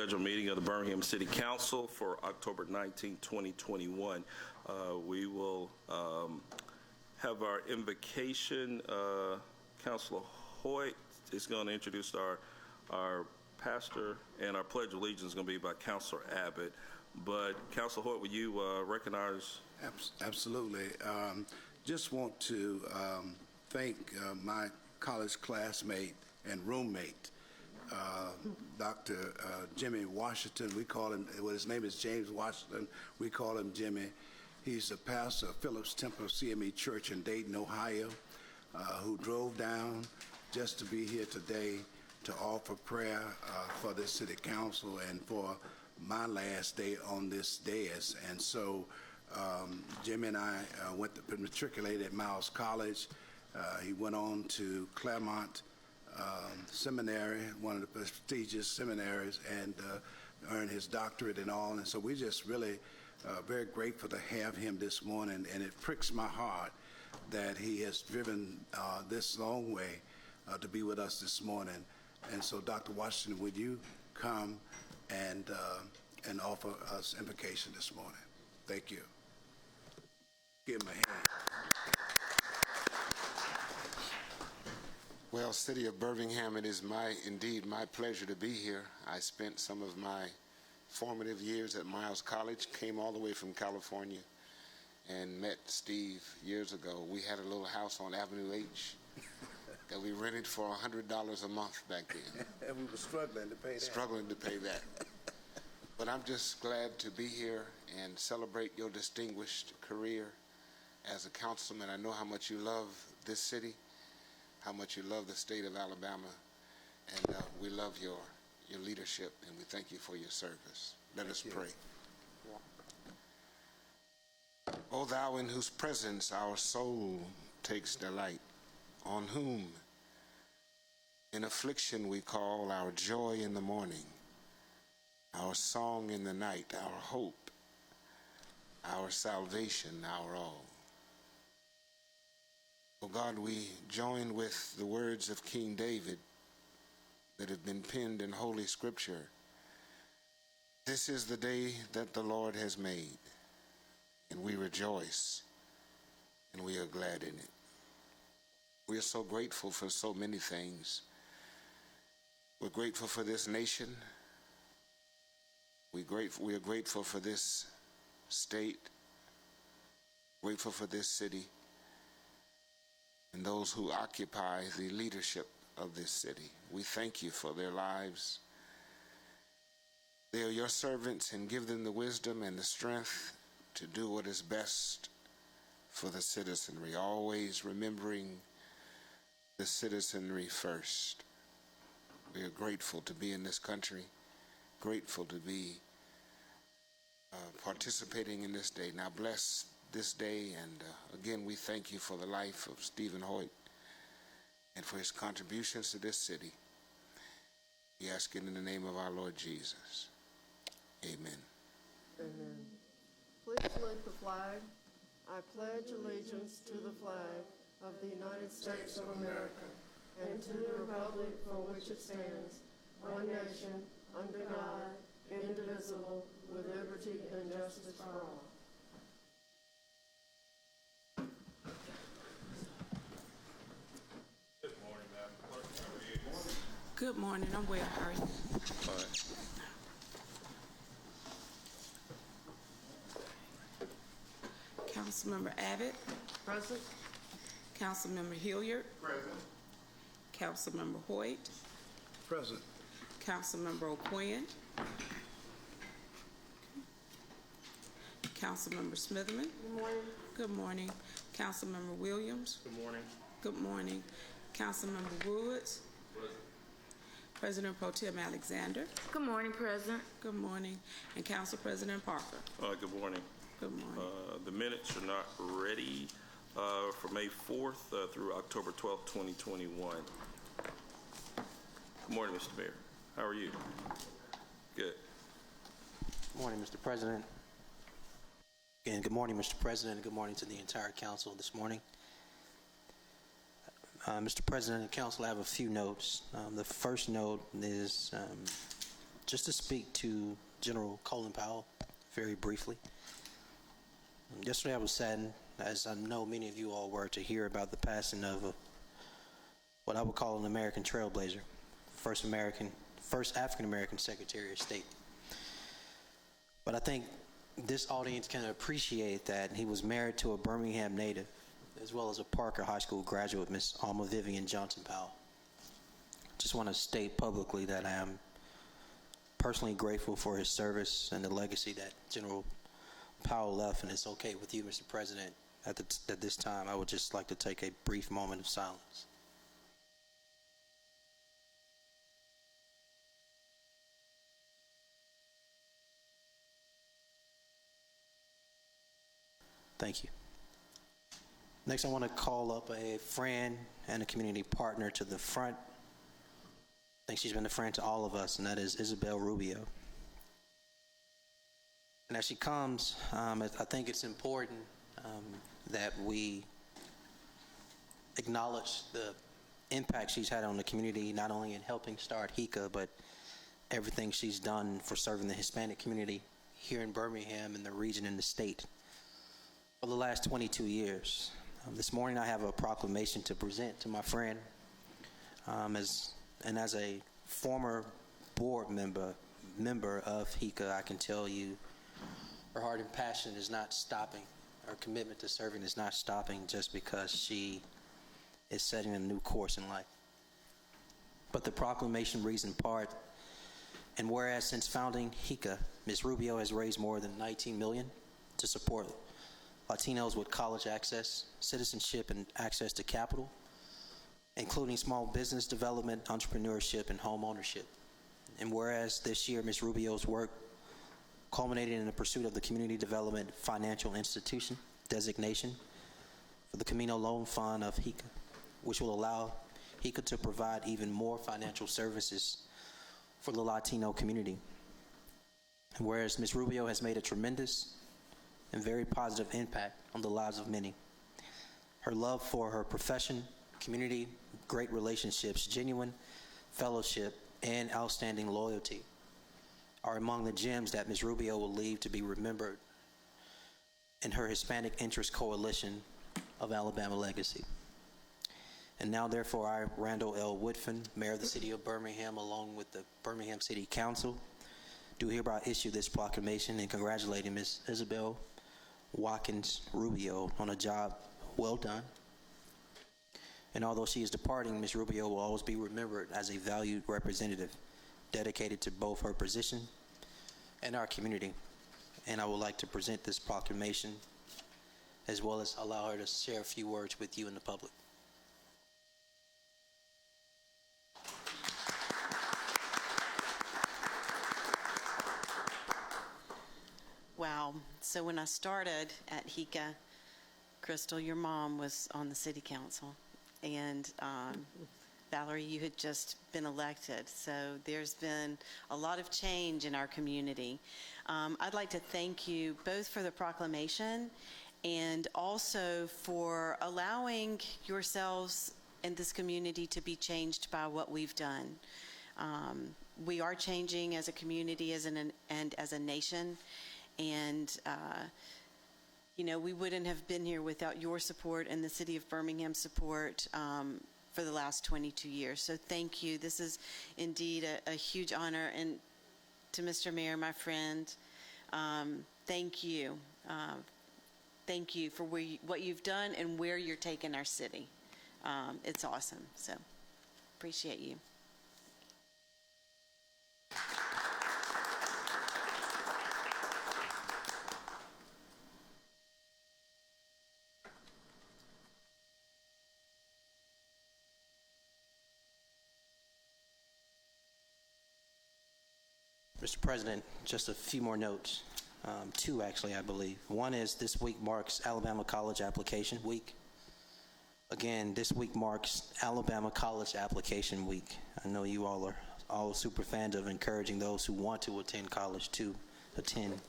scheduled meeting of the Birmingham City Council for October 19, 2021. We will have our invocation. Councilor Hoyt is going to introduce our pastor, and our Pledge of Allegiance is going to be by Councilor Abbott. But Councilor Hoyt, will you recognize? Absolutely. Just want to thank my college classmate and roommate, Dr. Jimmy Washington. We call him, well, his name is James Washington. We call him Jimmy. He's the pastor of Phillips Temple CME Church in Dayton, Ohio, who drove down just to be here today to offer prayer for this city council and for my last day on this dais. And so Jimmy and I matriculated at Miles College. He went on to Claremont Seminary, one of the prestigious seminaries, and earned his doctorate and all. And so we're just really very grateful to have him this morning. And it pricks my heart that he has driven this long way to be with us this morning. And so, Dr. Washington, would you come and offer us invocation this morning? Thank you. Give him a hand. Well, City of Birmingham, it is indeed my pleasure to be here. I spent some of my formative years at Miles College, came all the way from California, and met Steve years ago. We had a little house on Avenue H that we rented for $100 a month back then. And we were struggling to pay that. Struggling to pay that. But I'm just glad to be here and celebrate your distinguished career as a councilman. I know how much you love this city, how much you love the state of Alabama, and we love your leadership, and we thank you for your service. Let us pray. O thou in whose presence our soul takes delight, on whom in affliction we call our joy in the morning, our song in the night, our hope, our salvation, our all. O God, we join with the words of King David that have been penned in Holy Scripture. This is the day that the Lord has made, and we rejoice, and we are glad in it. We are so grateful for so many things. We're grateful for this nation. We are grateful for this state, grateful for this city, and those who occupy the leadership of this city. We thank you for their lives. They are your servants, and give them the wisdom and the strength to do what is best for the citizenry, always remembering the citizenry first. We are grateful to be in this country, grateful to be participating in this day. Now bless this day, and again we thank you for the life of Stephen Hoyt and for his contributions to this city. We ask it in the name of our Lord Jesus. Amen. Amen. Please salute the flag. I pledge allegiance to the flag of the United States of America and to the republic for which it stands, one nation, under God, indivisible, with liberty and justice for all. Good morning, Madam Clerk. How are you? Good morning. I'm well. How are you? All right. Councilmember Abbott. Present. Councilmember Hilliard. Present. Councilmember Hoyt. Present. Councilmember O'Quinn. Councilmember Smitherman. Good morning. Good morning. Councilmember Williams. Good morning. Good morning. Councilmember Woods. President Pro Tem Alexander. Good morning, President. Good morning. And Council President Parker. Good morning. Good morning. The minutes are not ready for May 4th through October 12th, 2021. Good morning, Mr. Mayor. How are you? Good. Good morning, Mr. President. And good morning, Mr. President, and good morning to the entire council this morning. Mr. President and council, I have a few notes. The first note is just to speak to General Colin Powell very briefly. Yesterday I was saddened, as I know many of you all were, to hear about the passing of what I would call an American trailblazer, first African-American Secretary of State. But I think this audience can appreciate that he was married to a Birmingham native, as well as a Parker High School graduate, Miss Alma Vivian Johnson Powell. Just want to state publicly that I am personally grateful for his service and the legacy that General Powell left, and it's okay with you, Mr. President, at this time, I would just like to take a brief moment of silence. Thank you. Next, I want to call up a friend and a community partner to the front. I think she's been a friend to all of us, and that is Isabel Rubio. And as she comes, I think it's important that we acknowledge the impact she's had on the community, not only in helping start HICA, but everything she's done for serving the Hispanic community here in Birmingham and the region and the state for the last 22 years. This morning I have a proclamation to present to my friend. As a former board member of HICA, I can tell you her heart and passion is not stopping. Her commitment to serving is not stopping just because she is setting a new course in life. But the proclamation reads in part, and whereas since founding HICA, Ms. Rubio has raised more than $19 million to support Latinos with college access, citizenship, and access to capital, including small business development, entrepreneurship, and home ownership. And whereas this year Ms. Rubio's work culminated in the pursuit of the Community Development Financial Institution designation for the Camino Loan Fund of HICA, which will allow HICA to provide even more financial services for the Latino community. And whereas Ms. Rubio has made a tremendous and very positive impact on the lives of many, her love for her profession, community, great relationships, genuine fellowship, and outstanding loyalty are among the gems that Ms. Rubio will leave to be remembered in her Hispanic Interest Coalition of Alabama legacy. And now, therefore, I, Randall L. Woodfin, Mayor of the City of Birmingham, along with the Birmingham City Council, do hereby issue this proclamation and congratulating Ms. Isabel Watkins Rubio on a job well done. And although she is departing, Ms. Rubio will always be remembered as a valued representative dedicated to both her position and our community. And I would like to present this proclamation as well as allow her to share a few words with you in the public. Wow. So when I started at HICA, Crystal, your mom was on the city council, and Valerie, you had just been elected. So there's been a lot of change in our community. I'd like to thank you both for the proclamation and also for allowing yourselves and this community to be changed by what we've done. We are changing as a community and as a nation. And, we wouldn't have been here without your support and the City of Birmingham's support for the last 22 years. So thank you. This is indeed a huge honor. And to Mr. Mayor, my friend, thank you. Thank you for what you've done and where you're taking our city. It's awesome. So appreciate you. Mr. President, just a few more notes. Two, actually, I believe. One is this week marks Alabama College Application Week. Again, this week marks Alabama College Application Week. I know you all are all super fans of encouraging those who want to attend college to attend.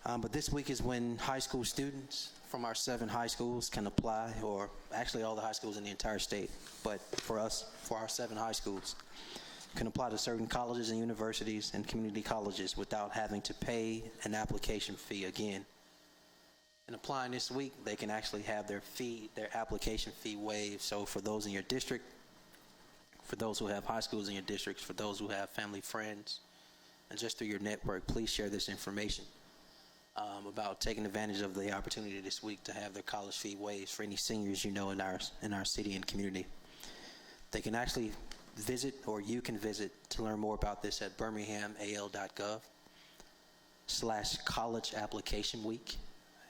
But this week is when high school students from our 7 high schools can apply, or actually all the high schools in the entire state, but for us, for our 7 high schools, can apply to certain colleges and universities and community colleges without having to pay an application fee again. In applying this week, they can actually have their application fee waived. So for those in your district, for those who have high schools in your districts, for those who have family, friends, and just through your network, please share this information about taking advantage of the opportunity this week to have their college fee waived for any seniors you know in our city and community. They can actually visit, or you can visit to learn more about this at birminghamal.gov/college application week.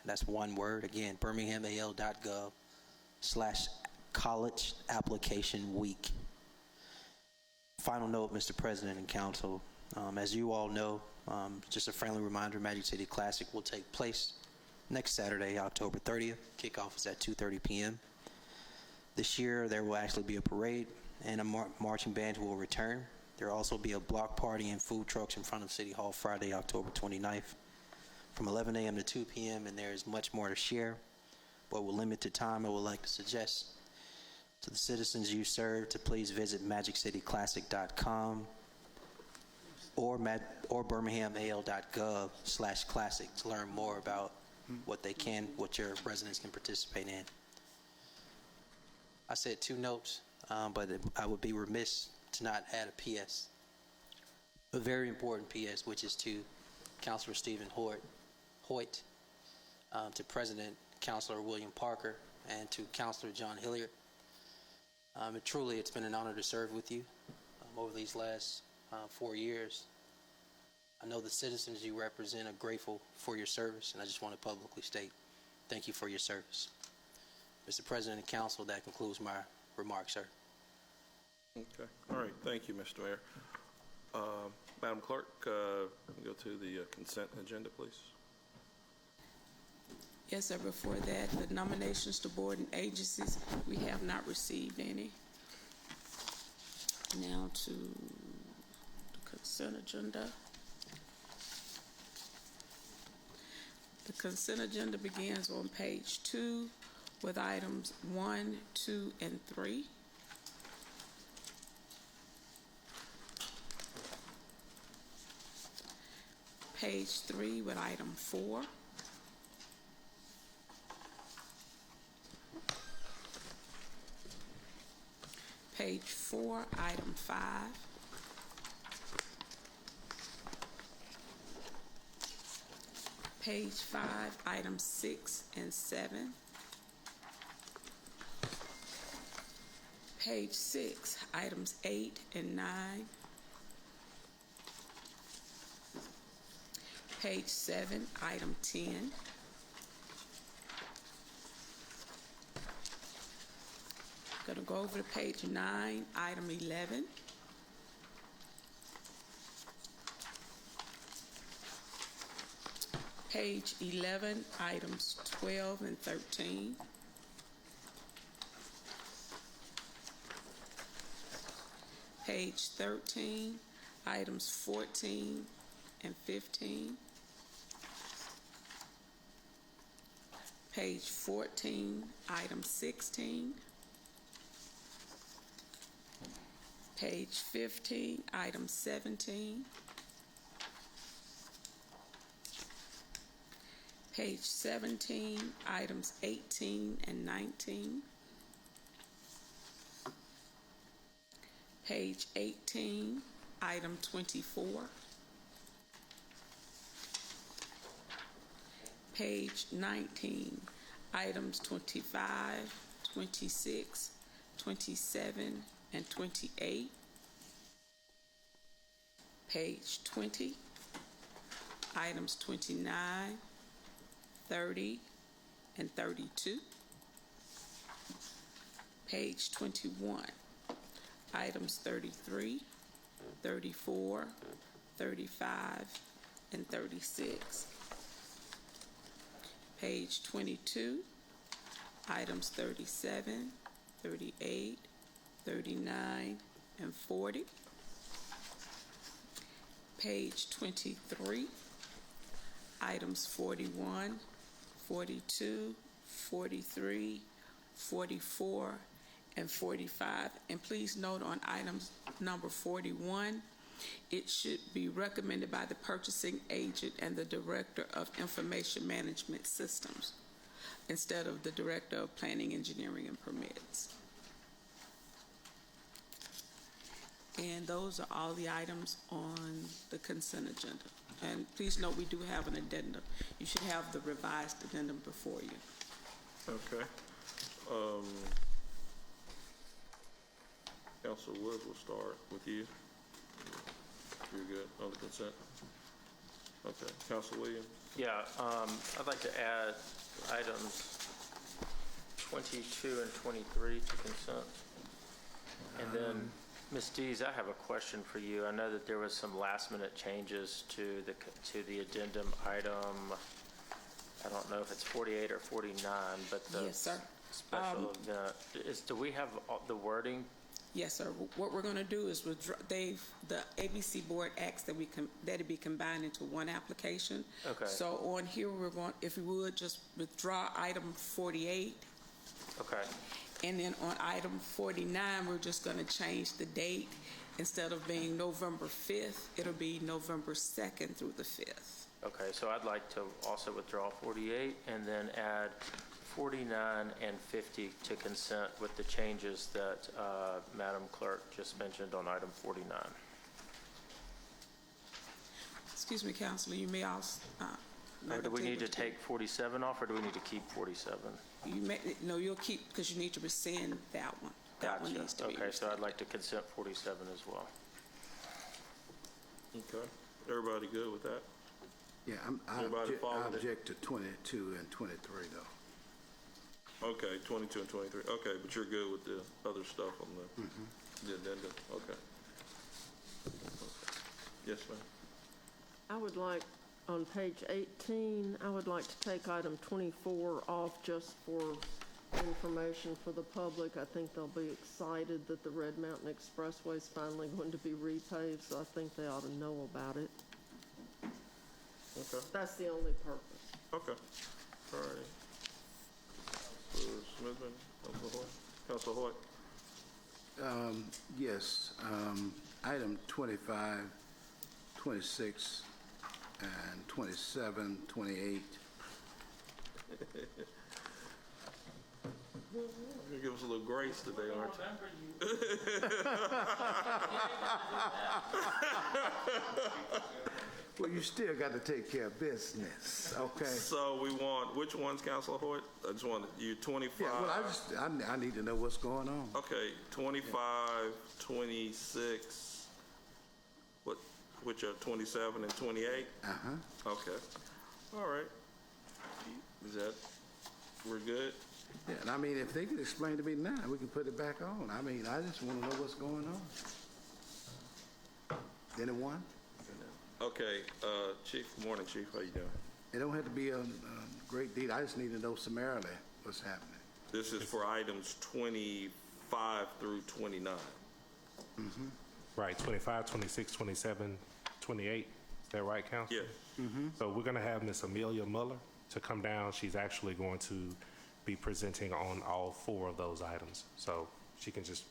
That's one word. Again, birminghamal.gov/college application week. Final note, Mr. President and Council, as you all know, just a friendly reminder, Magic City Classic will take place next Saturday, October 30th. Kickoff is at 2:30 p.m. This year, there will actually be a parade, and a marching band will return. There will also be a block party and food trucks in front of City Hall Friday, October 29th from 11 a.m. to 2 p.m., and there is much more to share. But with limited time, I would like to suggest to the citizens you serve to please visit MagicCityClassic.com or birminghamal.gov/classic to learn more about what your residents can participate in. I said 2 notes, but I would be remiss to not add a PS. A very important PS, which is to Councilor Stephen Hoyt, to President Councilor William Parker, and to Councilor John Hilliard. Truly, it's been an honor to serve with you over these last 4 years. I know the citizens you represent are grateful for your service, and I just want to publicly state thank you for your service. Mr. President and Council, that concludes my remarks, sir. Okay. All right. Thank you, Mr. Mayor. Madam Clerk, go to the consent agenda, please. Yes, sir. Before that, the nominations to board and agencies, we have not received any. Now to the consent agenda. The consent agenda begins on page 2 with items 1, 2, and 3. Page 3 with item 4. Page 4, item 5. Page 5, items 6 and 7. Page 6, items 8 and 9. Page 7, item 10. Going to go over to page 9, item 11. Page 11, items 12 and 13. Page 13, items 14 and 15. Page 14, item 16. Page 15, item 17. Page 17, items 18 and 19. Page 18, item 24. Page 19, items 25, 26, 27, and 28. Page 20, items 29, 30, and 32. Page 21, items 33, 34, 35, and 36. Page 22, items 37, 38, 39, and 40. Page 23, items 41, 42, 43, 44, and 45. And please note on items number 41, it should be recommended by the purchasing agent and the Director of Information Management Systems instead of the Director of Planning, Engineering, and Permits. And those are all the items on the consent agenda. And please note we do have an addendum. You should have the revised addendum before you. Okay. Councilor Woods, we'll start with you. You're good on the consent? Okay. Councilor Williams? Yeah, I'd like to add items 22 and 23 to consent. And then, Ms. Dees, I have a question for you. I know that there was some last-minute changes to the addendum item. I don't know if it's 48 or 49, but the Yes, sir. special event do we have the wording? Yes, sir. What we're going to do is withdraw. The ABC Board asked that that it be combined into one application. Okay. So on here, we're going, if we would, just withdraw item 48. Okay. And then on item 49, we're just going to change the date. Instead of being November 5th, it'll be November 2nd through the 5th. Okay, so I'd like to also withdraw 48 and then add 49 and 50 to consent with the changes that Madam Clerk just mentioned on item 49. Excuse me, Counselor, you may also... Or do we need to take 47 off, or do we need to keep 47? You may, no, you'll keep, because you need to rescind that one. That one needs to be Okay, so I'd rescinded. like to consent 47 as well. Okay. Everybody good with that? Yeah, Everybody I follow it? object to 22 and 23, though. Okay, 22 and 23. Okay, but you're good with the other stuff on the addendum? Okay. Yes, ma'am. I would like, on page 18, I would like to take item 24 off just for information for the public. I think they'll be excited that the Red Mountain Expressway is finally going to be repaved, so I think they ought to know about it. Okay. That's the only purpose. Okay. All righty. Councilor Smithman, Councilor Hoyt. Yes, item 25, 26, and 27, 28. You give us a little grace today, aren't you? Well, you still got to take care of business, okay? So we want, which ones, Councilor Hoyt? I just wanted, you 25. Yeah, well, I need to know what's going on. Okay, 25, 26, which are 27 and 28? Uh-huh. Okay. All right. Is that, we're good? Yeah, and I mean, if they could explain to me now, we can put it back on. I mean, I just want to know what's going on. Anyone? Okay, Chief, good morning, Chief. How you doing? It don't have to be a great deal. I just need to know summarily what's happening. This is for items 25 through 29. Right, 25, 26, 27, 28. Is that right, Council? Yeah. So we're going to have Ms. Amelia Muller to come down. She's actually going to be presenting on all 4 of those items. So she can just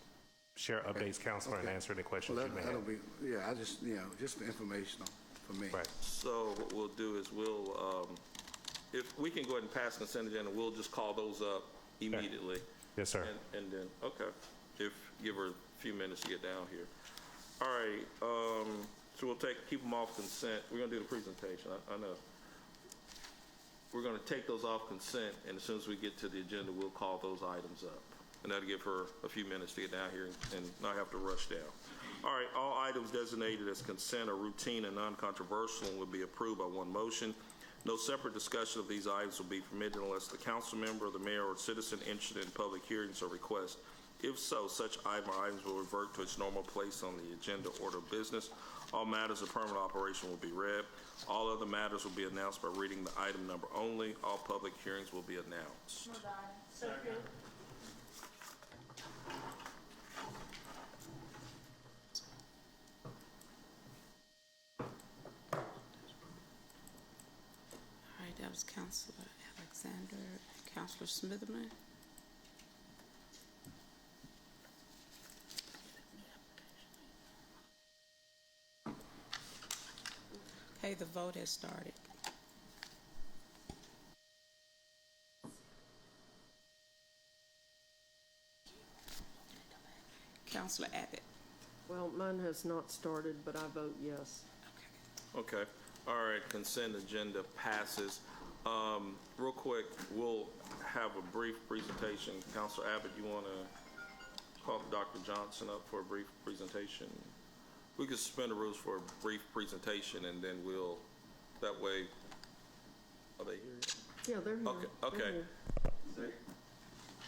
share updates, Counselor, and answer any questions Well, you may that'll have. be, yeah, I just, just informational for me. Right. So what we'll do is we'll, if we can go ahead and pass consent agenda, we'll just call those up immediately. Yes, sir. And then, okay, give her a few minutes to get down here. All right, so we'll keep them off consent. We're gonna do the presentation, I know. We're gonna take those off consent, and as soon as we get to the agenda, we'll call those items up. And that'll give her a few minutes to get down here and not have to rush down. All right, all items designated as consent are routine and non-controversial and will be approved by one motion. No separate discussion of these items will be permitted unless the council member, the mayor, or citizen interested in public hearings or requests. If so, such item or items will revert to its normal place on the agenda order of business. All matters of permanent operation will be read. All other matters will be announced by reading the item number only. All public hearings will be announced. All right, that was Counselor Alexander, Counselor Smitherman. Okay, the vote has started. Councilor Abbott. Well, mine has not started, but I vote yes. Okay. All right, consent agenda passes. Real quick, we'll have a brief presentation. Councilor Abbott, you want to call Dr. Johnson up for a brief presentation? We could suspend the rules for a brief presentation, and then we'll, that way, are they here? Yeah, they're here. Okay, They're okay. here.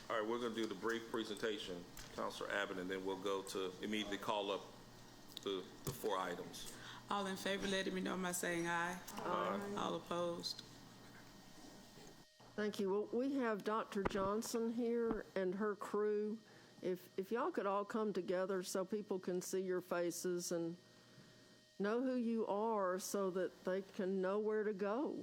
All right, we're going to do the brief presentation, Councilor Abbott, and then we'll go to immediately call up the 4 items. All in favor, let me know by saying aye. Aye. All opposed? Thank you. Well, we have Dr. Johnson here and her crew. If y'all could all come together so people can see your faces and know who you are so that they can know where to go.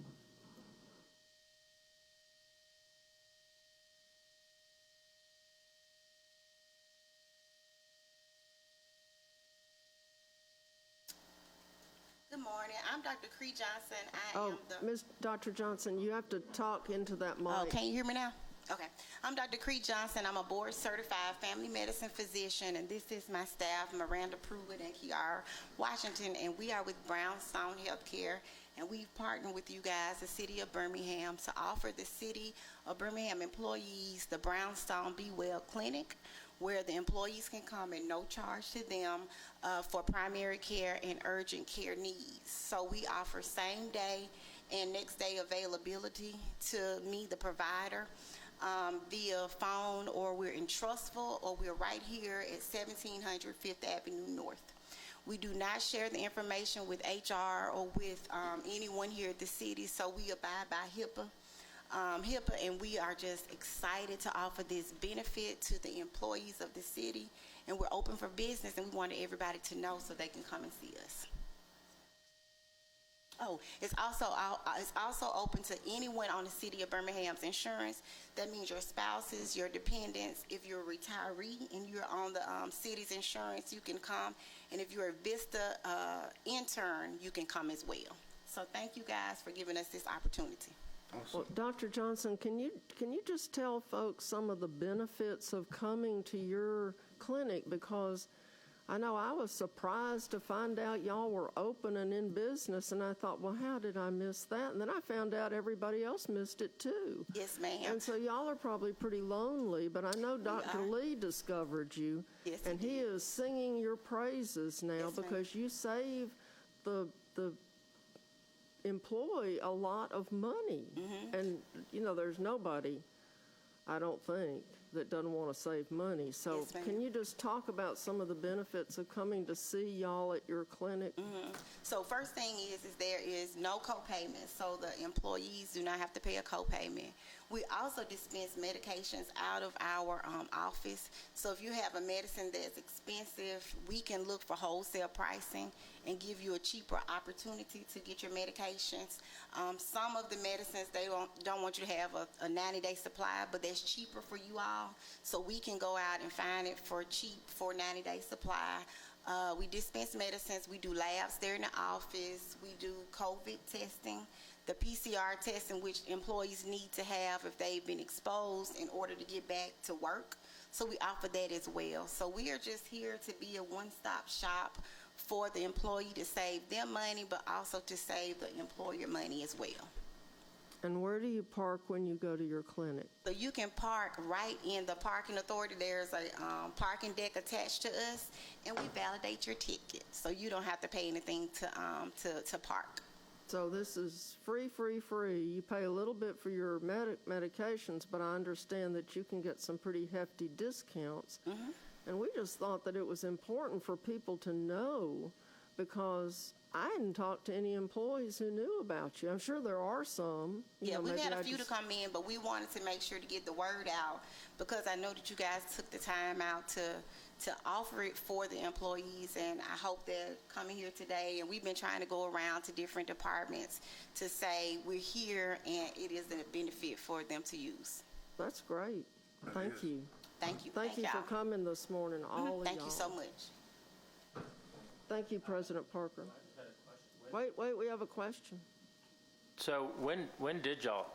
Good morning. I'm Dr. Cree Johnson. I am the... Ms. Dr. Johnson, you have to talk into that mic. Oh, can you hear me now? Okay. I'm Dr. Cree Johnson. I'm a board-certified family medicine physician, and this is my staff, Miranda Pruitt and Kiara Washington, and we are with Brownstone Healthcare, and we've partnered with you guys, the City of Birmingham, to offer the City of Birmingham employees the Brownstone Be Well Clinic, where the employees can come at no charge to them for primary care and urgent care needs. So we offer same day and next day availability to me, the provider, via phone, or we're in Trustful, or we're right here at 1700 Fifth Avenue North. We do not share the information with HR or with anyone here at the city, so we abide by HIPAA, and we are just excited to offer this benefit to the employees of the city, and we're open for business, and we wanted everybody to know so they can come and see us. Oh, it's also open to anyone on the City of Birmingham's insurance. That means your spouses, your dependents. If you're a retiree and you're on the city's insurance, you can come. And if you're a VISTA intern, you can come as well. So thank you guys for giving us this opportunity. Awesome. Well, Dr. Johnson, can you just tell folks some of the benefits of coming to your clinic? Because I know I was surprised to find out y'all were open and in business, and I thought, well, how did I miss that? And then I found out everybody else missed it too. Yes, ma'am. And so y'all are probably pretty lonely, but I know Dr. Lee discovered you, yes, and he is singing your praises now, yes, because you save the employee a lot of money. Mm-hmm. And, you know, there's nobody, I don't think, that doesn't want to save money. So yes, can you just talk about some of the benefits of coming to see y'all at your clinic? Mm-hmm. So first thing is there is no copayment, so the employees do not have to pay a copayment. We also dispense medications out of our office. So if you have a medicine that's expensive, we can look for wholesale pricing and give you a cheaper opportunity to get your medications. Some of the medicines, they don't want you to have a 90-day supply, but that's cheaper for you all. So we can go out and find it for cheap for a 90-day supply. We dispense medicines. We do labs there in the office. We do COVID testing, the PCR testing, which employees need to have if they've been exposed in order to get back to work. So we offer that as well. So we are just here to be a one-stop shop for the employee to save them money, but also to save the employer money as well. And where do you park when you go to your clinic? So you can park right in the parking authority. There's a parking deck attached to us, and we validate your ticket, so you don't have to pay anything to park. So this is free. You pay a little bit for your medications, but I understand that you can get some pretty hefty discounts. Mm-hmm. And we just thought that it was important for people to know, because I hadn't talked to any employees who knew about you. I'm sure there are some. Yeah, we've had a few to come in, but we wanted to make sure to get the word out, because I know that you guys took the time out to offer it for the employees, and I hope they're coming here today. And we've been trying to go around to different departments to say we're here and it is a benefit for them to use. That's great. Thank you. Thank you. Thank you for coming this morning, all of y'all. Thank you so much. Thank you, President Parker. Wait, we have a question. So when did y'all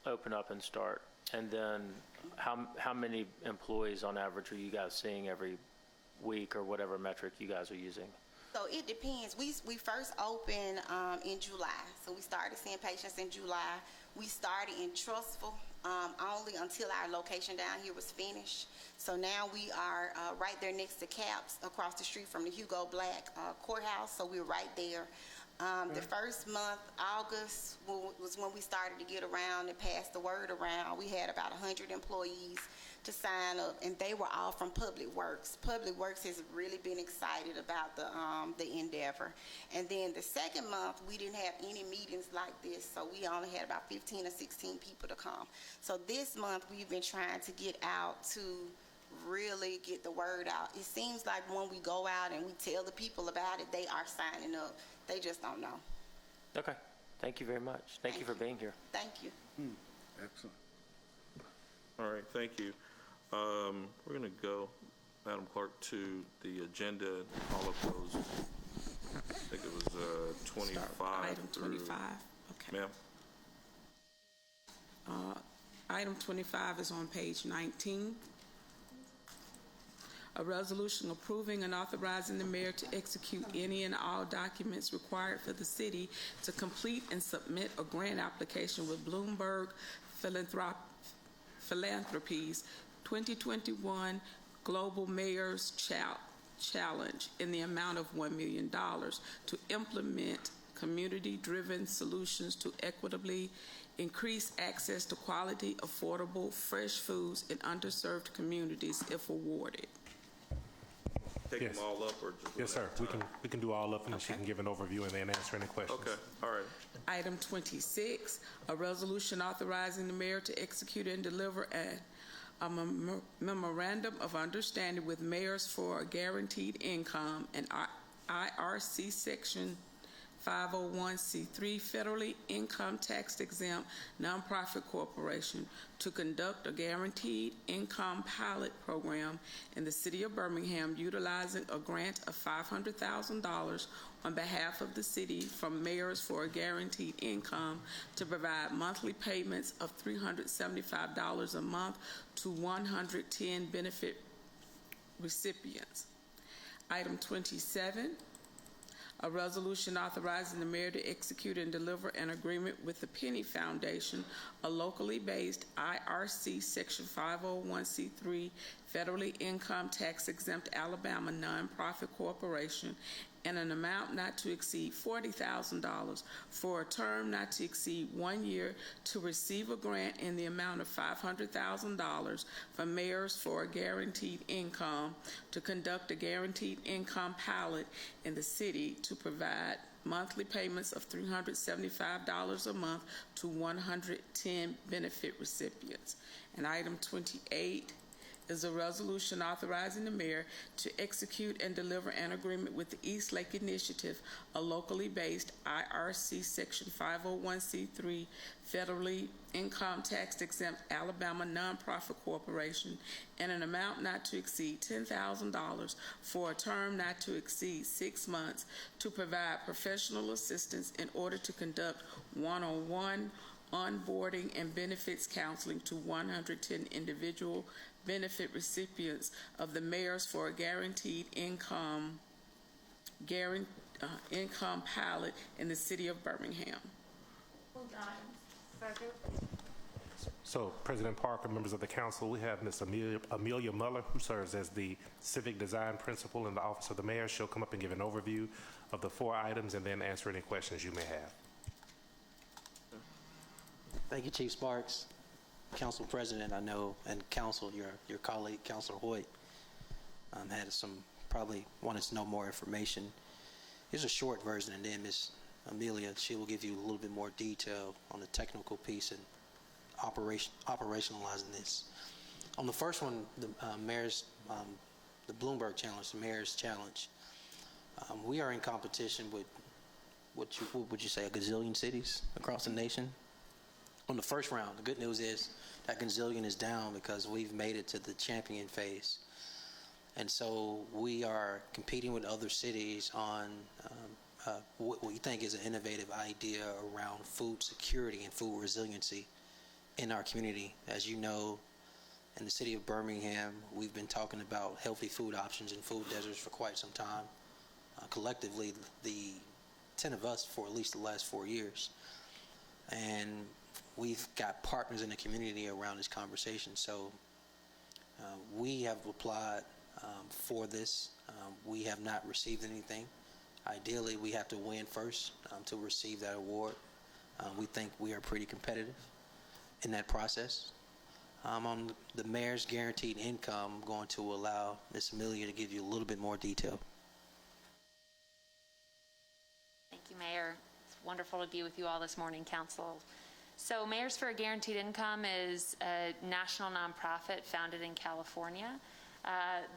open up and start? And then how many employees on average are you guys seeing every week or whatever metric you guys are using? So it depends. We first opened in July. So we started seeing patients in July. We started in Trustful only until our location down here was finished. So now we are right there next to CAPS, across the street from the Hugo Black courthouse. So we're right there. The first month, August, was when we started to get around and pass the word around. We had about 100 employees to sign up, and they were all from Public Works. Public Works has really been excited about the endeavor. And then the second month, we didn't have any meetings like this, so we only had about 15 or 16 people to come. So this month, we've been trying to get out to really get the word out. It seems like when we go out and we tell the people about it, they are signing up. They just don't know. Okay. Thank you very much. Thank you for being here. Thank you. Excellent. All right, thank you. We're going to go, Madam Clerk, to the agenda, all of those. I think it was 25. Item 25. Okay. Ma'am? Item 25 is on page 19. A resolution approving and authorizing the mayor to execute any and all documents required for the city to complete and submit a grant application with Bloomberg Philanthropies 2021 Global Mayor's Challenge in the amount of $1 million to implement community-driven solutions to equitably increase access to quality, affordable, fresh foods in underserved communities if awarded. Take Yes. them all up or just? Yes, sir. We can do all of them, and she Okay. can give an overview and then answer any questions. Okay, all right. Item 26, a resolution authorizing the mayor to execute and deliver a memorandum of understanding with mayors for a guaranteed income and IRC Section 501c3 federally income tax exempt nonprofit corporation to conduct a guaranteed income pilot program in the city of Birmingham utilizing a grant of $500,000 on behalf of the city from mayors for a guaranteed income to provide monthly payments of $375 a month to 110 benefit recipients. Item 27, a resolution authorizing the mayor to execute and deliver an agreement with the Penny Foundation, a locally based IRC Section 501c3 federally income tax exempt Alabama nonprofit corporation in an amount not to exceed $40,000 for a term not to exceed 1 year to receive a grant in the amount of $500,000 from mayors for a guaranteed income to conduct a guaranteed income pilot in the city to provide monthly payments of $375 a month to 110 benefit recipients. And item 28 is a resolution authorizing the mayor to execute and deliver an agreement with the East Lake Initiative, a locally based IRC Section 501c3 federally income tax exempt Alabama nonprofit corporation in an amount not to exceed $10,000 for a term not to exceed 6 months to provide professional assistance in order to conduct one-on-one onboarding and benefits counseling to 110 individual benefit recipients of the mayors for a guaranteed income pilot in the city of Birmingham. Second. So, President Parker, members of the council, we have Ms. Amelia Muller, who serves as the Civic Design Principal in the Office of the Mayor. She'll come up and give an overview of the 4 items and then answer any questions you may have. Thank you, Chief Sparks. Council President, I know, and Council, your colleague, Councilor Hoyt, had probably wanted to know more information. Here's a short version, and then Ms. Amelia, she will give you a little bit more detail on the technical piece and operationalizing this. On the first one, the the Bloomberg Challenge, the Mayor's Challenge, we are in competition with, what would you say, a gazillion cities across the nation. On the first round, the good news is that gazillion is down because we've made it to the champion phase. And so we are competing with other cities on what we think is an innovative idea around food security and food resiliency in our community. As you know, in the city of Birmingham, we've been talking about healthy food options and food deserts for quite some time. Collectively, the 10 of us for at least the last 4 years. And we've got partners in the community around this conversation. So we have applied for this. We have not received anything. Ideally, we have to win first to receive that award. We think we are pretty competitive in that process. On the mayor's guaranteed income, I'm going to allow Ms. Amelia to give you a little bit more detail. Thank you, Mayor. It's wonderful to be with you all this morning, Council. So Mayors for a Guaranteed Income is a national nonprofit founded in California.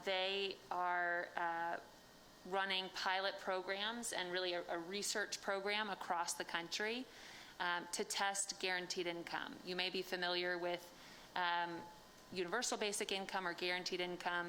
They are running pilot programs and really a research program across the country to test guaranteed income. You may be familiar with universal basic income or guaranteed income.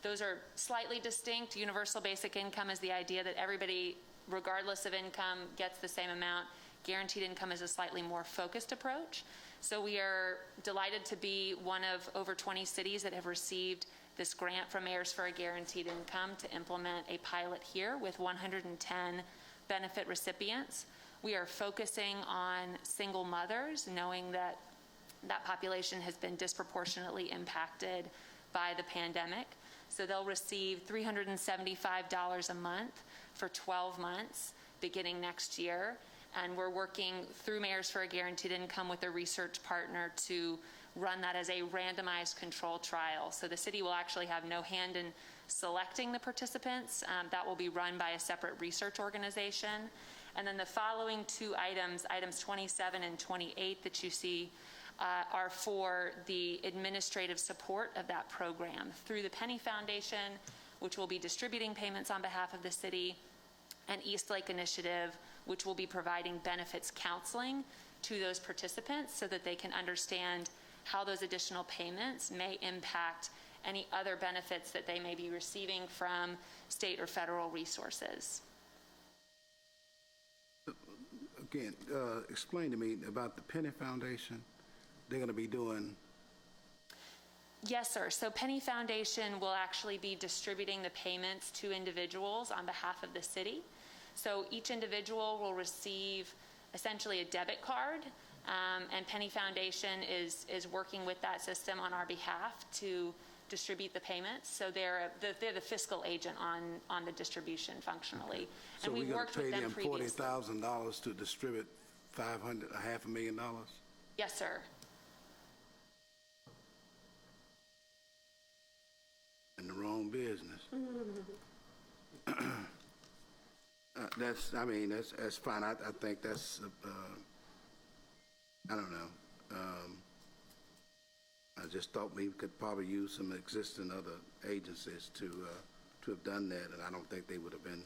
Those are slightly distinct. Universal basic income is the idea that everybody, regardless of income, gets the same amount. Guaranteed income is a slightly more focused approach. So we are delighted to be one of over 20 cities that have received this grant from Mayors for a Guaranteed Income to implement a pilot here with 110 benefit recipients. We are focusing on single mothers, knowing that that population has been disproportionately impacted by the pandemic. So they'll receive $375 a month for 12 months beginning next year. And we're working through Mayors for a Guaranteed Income with a research partner to run that as a randomized control trial. So the city will actually have no hand in selecting the participants. That will be run by a separate research organization. And then the following two items, items 27 and 28 that you see, are for the administrative support of that program through the Penny Foundation, which will be distributing payments on behalf of the city, and East Lake Initiative, which will be providing benefits counseling to those participants so that they can understand how those additional payments may impact any other benefits that they may be receiving from state or federal resources. Again, explain to me about the Penny Foundation. They're going to be doing... Yes, sir. So Penny Foundation will actually be distributing the payments to individuals on behalf of the city. So each individual will receive essentially a debit card, and Penny Foundation is working with that system on our behalf to distribute the payments. So they're the fiscal agent on the distribution functionally. Okay. So and we've worked with them previously. So we're going to pay them $40,000 to distribute $500,000? Yes, sir. In the wrong business. That's fine. I think that's, I don't know. I just thought we could probably use some existing other agencies to have done that, and I don't think they would have been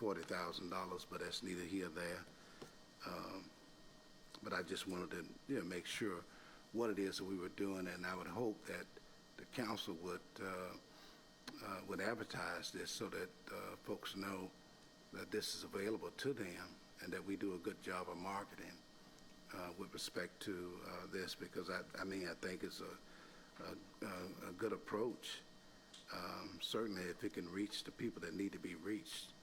$40,000, but that's neither here nor there. But I just wanted to make sure what it is that we were doing, and I would hope that the council would advertise this so that folks know that this is available to them and that we do a good job of marketing with respect to this, because I think it's a good approach. Certainly if it can reach the people that need to be reached.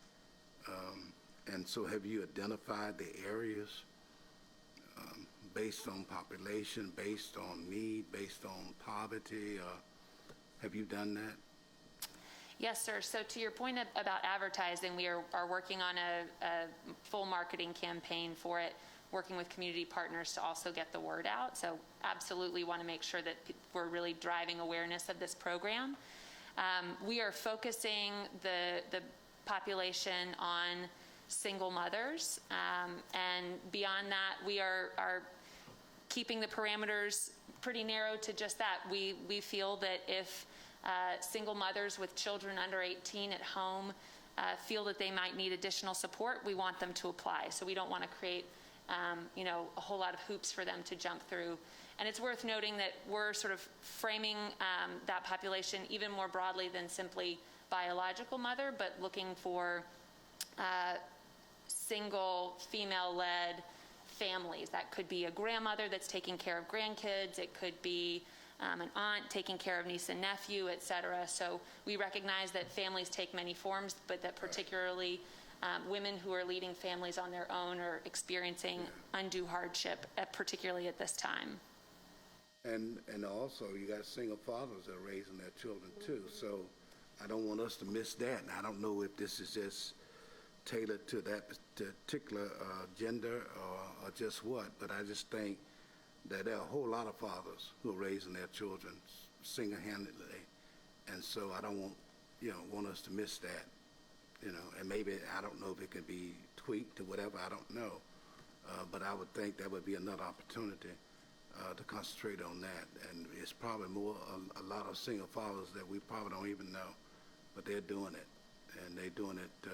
And so have you identified the areas based on population, based on need, based on poverty? Have you done that? Yes, sir. So to your point about advertising, we are working on a full marketing campaign for it, working with community partners to also get the word out. So absolutely want to make sure that we're really driving awareness of this program. We are focusing the population on single mothers. And beyond that, we are keeping the parameters pretty narrow to just that. We feel that if single mothers with children under 18 at home feel that they might need additional support, we want them to apply. So we don't want to create a whole lot of hoops for them to jump through. And it's worth noting that we're sort of framing that population even more broadly than simply biological mother, but looking for single female-led families. That could be a grandmother that's taking care of grandkids. It could be an aunt taking care of niece and nephew, et cetera. So we recognize that families take many forms, but that particularly women who are leading families on their own are experiencing undue hardship, particularly at this time. And also, you got single fathers that are raising their children too. So I don't want us to miss that. And I don't know if this is just tailored to that particular gender or just what, but I just think that there are a whole lot of fathers who are raising their children single-handedly. And so I don't want us to miss that, and maybe, I don't know if it can be tweaked or whatever, I don't know. But I would think that would be another opportunity to concentrate on that. And it's probably a lot of single fathers that we probably don't even know, but they're doing it, and they're doing it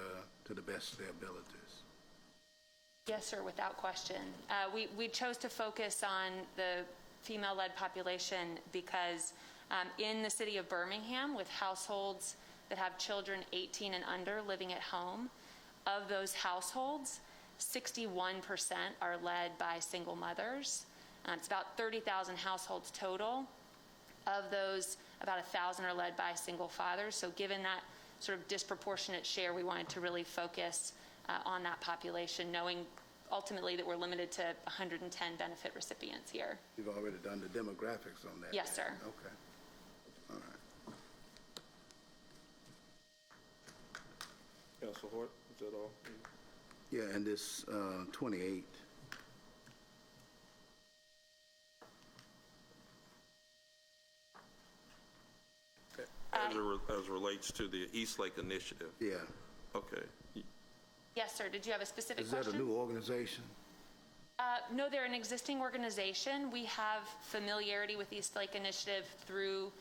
to the best of their abilities. Yes, sir, without question. We chose to focus on the female-led population because in the city of Birmingham, with households that have children 18 and under living at home, of those households, 61% are led by single mothers. It's about 30,000 households total. Of those, about 1,000 are led by single fathers. So given that sort of disproportionate share, we wanted to really focus on that population, knowing ultimately that we're limited to 110 benefit recipients here. You've already done the demographics on that? Yes, sir. Okay. All right. Councilor Hort, is that all? Yeah, and this 28. As relates to the East Lake Initiative? Yeah. Okay. Yes, sir. Did you have a specific Is question? that a new organization? No, they're an existing organization. We have familiarity with East Lake Initiative through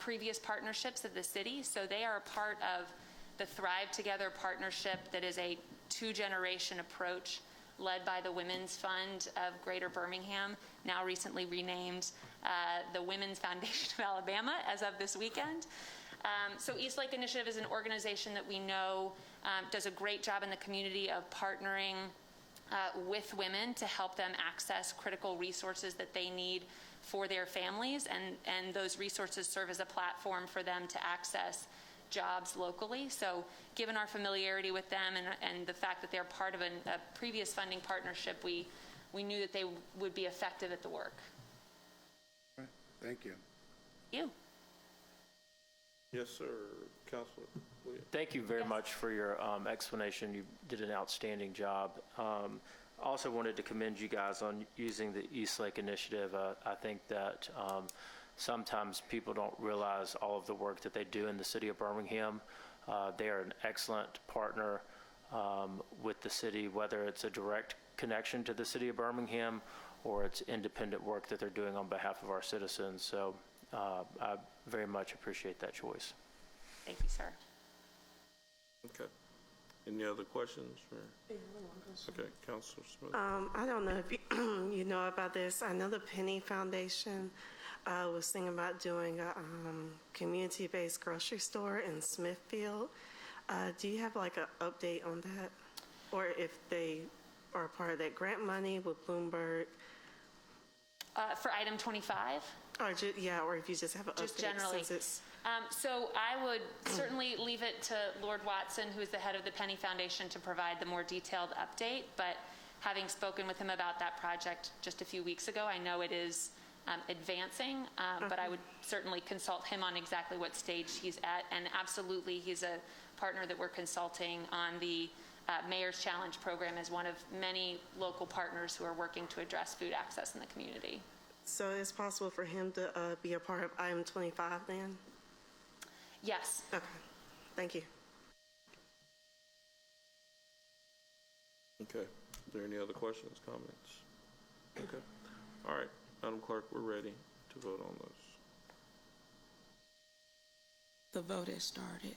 previous partnerships of the city. So they are a part of the Thrive Together partnership that is a two-generation approach led by the Women's Fund of Greater Birmingham, now recently renamed the Women's Foundation of Alabama as of this weekend. So East Lake Initiative is an organization that we know does a great job in the community of partnering with women to help them access critical resources that they need for their families, and those resources serve as a platform for them to access jobs locally. So given our familiarity with them and the fact that they're part of a previous funding partnership, we knew that they would be effective at the work. All right. Thank you. Thank you. Yes, sir. Councilor Williams. Thank you very much for your explanation. You did an outstanding job. Also wanted to commend you guys on using the East Lake Initiative. I think that sometimes people don't realize all of the work that they do in the city of Birmingham. They are an excellent partner with the city, whether it's a direct connection to the city of Birmingham or it's independent work that they're doing on behalf of our citizens. So I very much appreciate that choice. Thank you, sir. Okay. Any other questions? Okay, Councilor Smith. I don't know if you know about this. I know the Penny Foundation was thinking about doing a community-based grocery store in Smithfield. Do you have like an update on that? Or if they are part of that grant money with Bloomberg? For item 25? Or or if you just have an Just update. generally. Since it's So I would certainly leave it to Lord Watson, who is the head of the Penny Foundation, to provide the more detailed update. But having spoken with him about that project just a few weeks ago, I know it is advancing, but I would certainly consult him on exactly what stage he's at. And absolutely, he's a partner that we're consulting on the Mayor's Challenge program as one of many local partners who are working to address food access in the community. So it's possible for him to be a part of item 25 then? Yes. Okay. Thank you. Okay. Are there any other questions, comments? Okay. All right. Madam Clerk, we're ready to vote on those. The vote has started.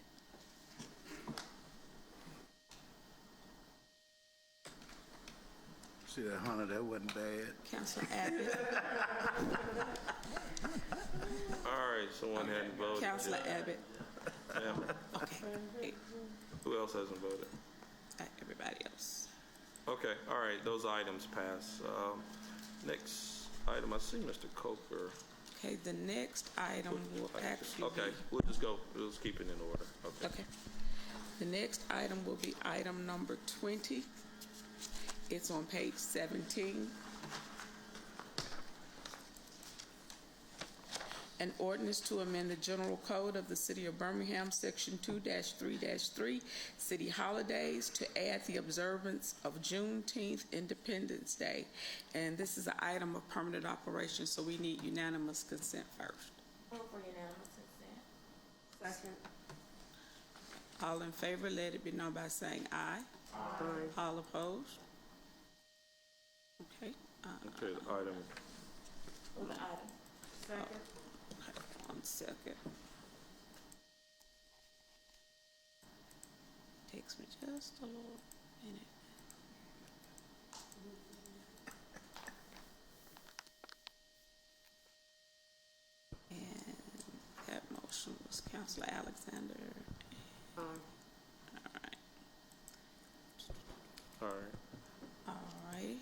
See that, Hunter? That wasn't bad. Councilor Abbott. All right. Someone hadn't voted. Councilor Abbott. Yeah. Okay. Who else hasn't voted? Everybody else. Okay, all right, those items pass. Next item, I see Mr. Coker. Okay, the next item will actually Okay, be... we'll just keep it in order. Okay. The next item will be item number 20. It's on page 17. An ordinance to amend the General Code of the City of Birmingham, Section 2-3-3, City Holidays, to add the observance of Juneteenth Independence Day. And this is an item of permanent operation, so we need unanimous consent first. Move for unanimous consent. Second. All in favor, let it be known by saying aye. Aye. All opposed? Okay. Okay, the item, Move the item. Second. Okay, 1 second. Takes me just a little minute. And that motion was Councilor Alexander. Aye. All right. all right. All right.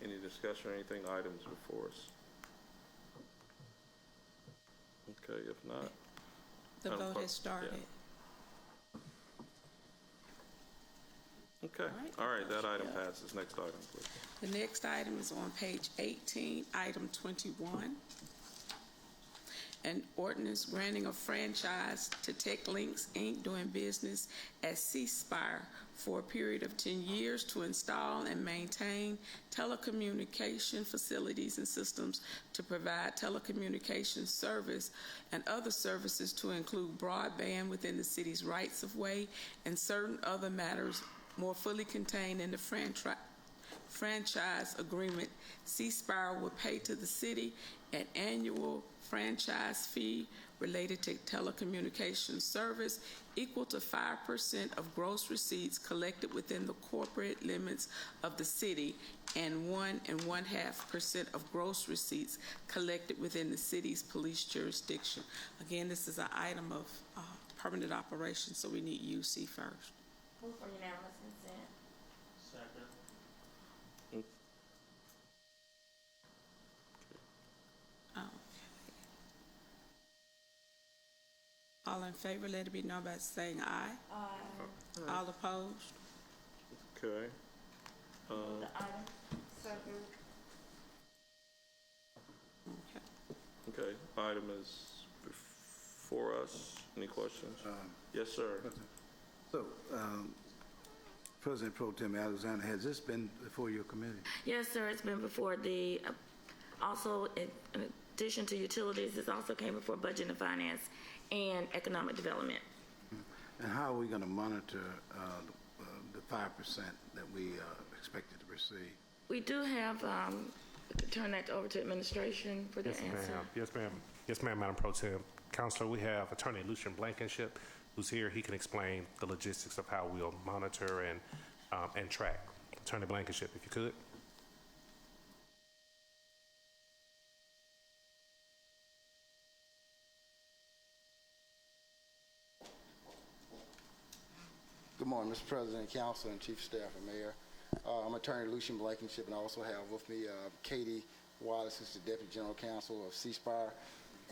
Any discussion or anything, items before us? Okay, if not, The Madam vote Clerk, has started. okay, All all right. right, that item passes. Next item, please. The next item is on page 18, item 21. An ordinance granting a franchise to Tech Links, Inc., doing business as C-Spire for a period of 10 years to install and maintain telecommunication facilities and systems to provide telecommunications service and other services to include broadband within the city's rights-of-way and certain other matters more fully contained in the franchise agreement. C-Spire will pay to the city an annual franchise fee related to telecommunications service equal to 5% of gross receipts collected within the corporate limits of the city and 1.5% of gross receipts collected within the city's police jurisdiction. Again, this is an item of permanent operation, so we need UC first. Move for unanimous consent. Second. Okay. All in favor, let it be known by saying aye. Aye. All opposed? Okay. Move the item. Second. Okay. Okay, item is before us. Any questions? Yes, sir. So, President Pro Tem Alexander, has this been before your committee? Yes, sir, it's been before the, also in addition to utilities, this also came before Budget and Finance and Economic Development. And how are we going to monitor the 5% that we expected to receive? We do have, turn that over to administration for the Yes, answer. ma'am. Yes, ma'am. Yes, ma'am, Madam Pro Tem. Counselor, we have Attorney Lucian Blankenship, who's here. He can explain the logistics of how we'll monitor and track. Attorney Blankenship, if you could. Good morning, Mr. President, Council, and Chief of Staff and Mayor. I'm Attorney Lucian Blankenship, and I also have with me Katie Wallace, who's the Deputy General Counsel of C-Spire,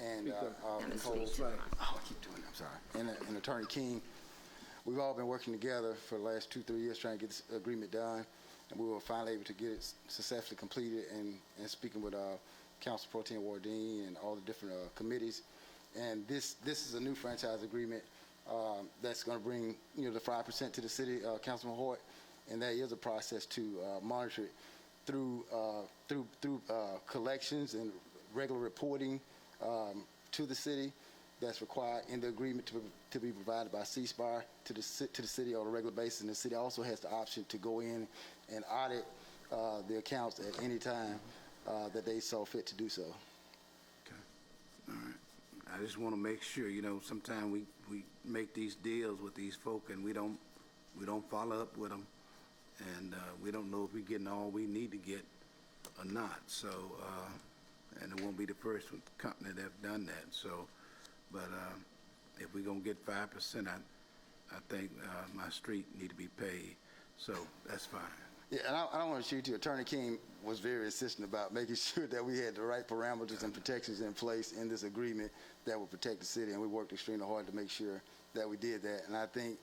and Nicole. I keep doing it, I'm sorry. And Attorney King. We've all been working together for the last 2-3 years trying to get this agreement done, and we were finally able to get it successfully completed. And speaking with Council Pro Tem Wardeen and all the different committees, and this is a new franchise agreement that's going to bring the 5% to the city, Councilman Hoyt, and there is a process to monitor it through collections and regular reporting to the city that's required in the agreement to be provided by C-Spire to the city on a regular basis. And the city also has the option to go in and audit the accounts at any time that they saw fit to do so. Okay. All right. I just want to make sure, sometimes we make these deals with these folk and we don't follow up with them, and we don't know if we're getting all we need to get or not. So, and it won't be the first company that have done that. So, but if we're gonna get 5%, I think my street need to be paid. So that's fine. Yeah, and I don't want to shoot you. Attorney King was very insistent about making sure that we had the right parameters and protections in place in this agreement that would protect the city, and we worked extremely hard to make sure that we did that. And I think,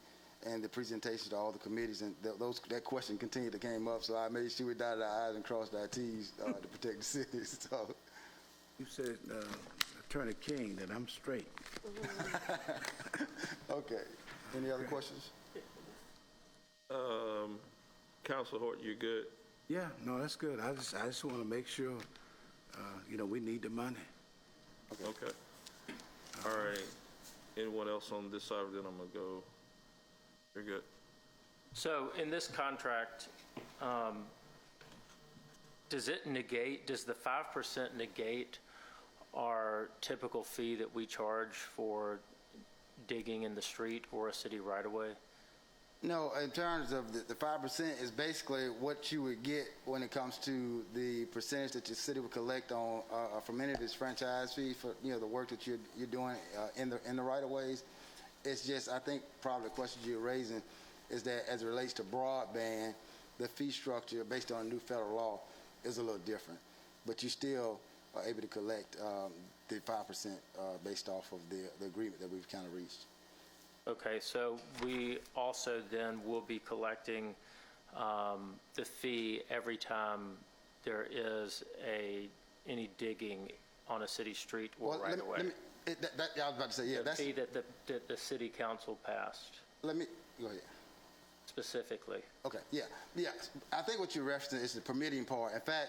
and the presentation to all the committees, and that question continued to came up, so I made sure we dotted our I's and crossed our T's to protect the city. So. You said, Attorney King, that I'm straight. Okay. Any other questions? Councilor Hort, you good? Yeah, no, that's good. I just want to make sure, we need the money. Okay. All right. Anyone else on this side? Then I'm going to go. You're good. So in this contract, does the 5% negate our typical fee that we charge for digging in the street or a city right-of-way? No, in terms of the 5% is basically what you would get when it comes to the percentage that your city would collect on from any of its franchise fees for the work that you're doing in the right-of-ways. It's just, I think probably the question you're raising is that as it relates to broadband, the fee structure based on new federal law is a little different, but you still are able to collect the 5% based off of the agreement that we've kind of reached. Okay, so we also then will be collecting the fee every time there is any digging on a city street or right away. I was about to say, yeah, the that's fee that the city council passed. Let me go ahead. Specifically. Okay, yeah. I think what you're referencing is the permitting part. In fact,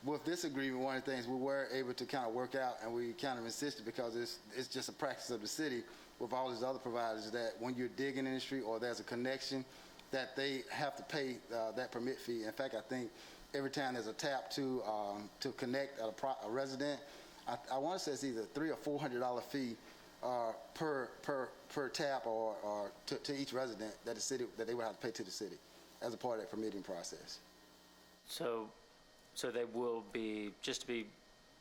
with this agreement, one of the things we were able to kind of work out, and we kind of insisted because it's just a practice of the city with all these other providers, that when you're digging in the street or there's a connection, that they have to pay that permit fee. In fact, I think every time there's a tap to connect a resident, I want to say it's either $300 or $400 fee per tap or to each resident that they would have to pay to the city as a part of that permitting process. So they will be, just to be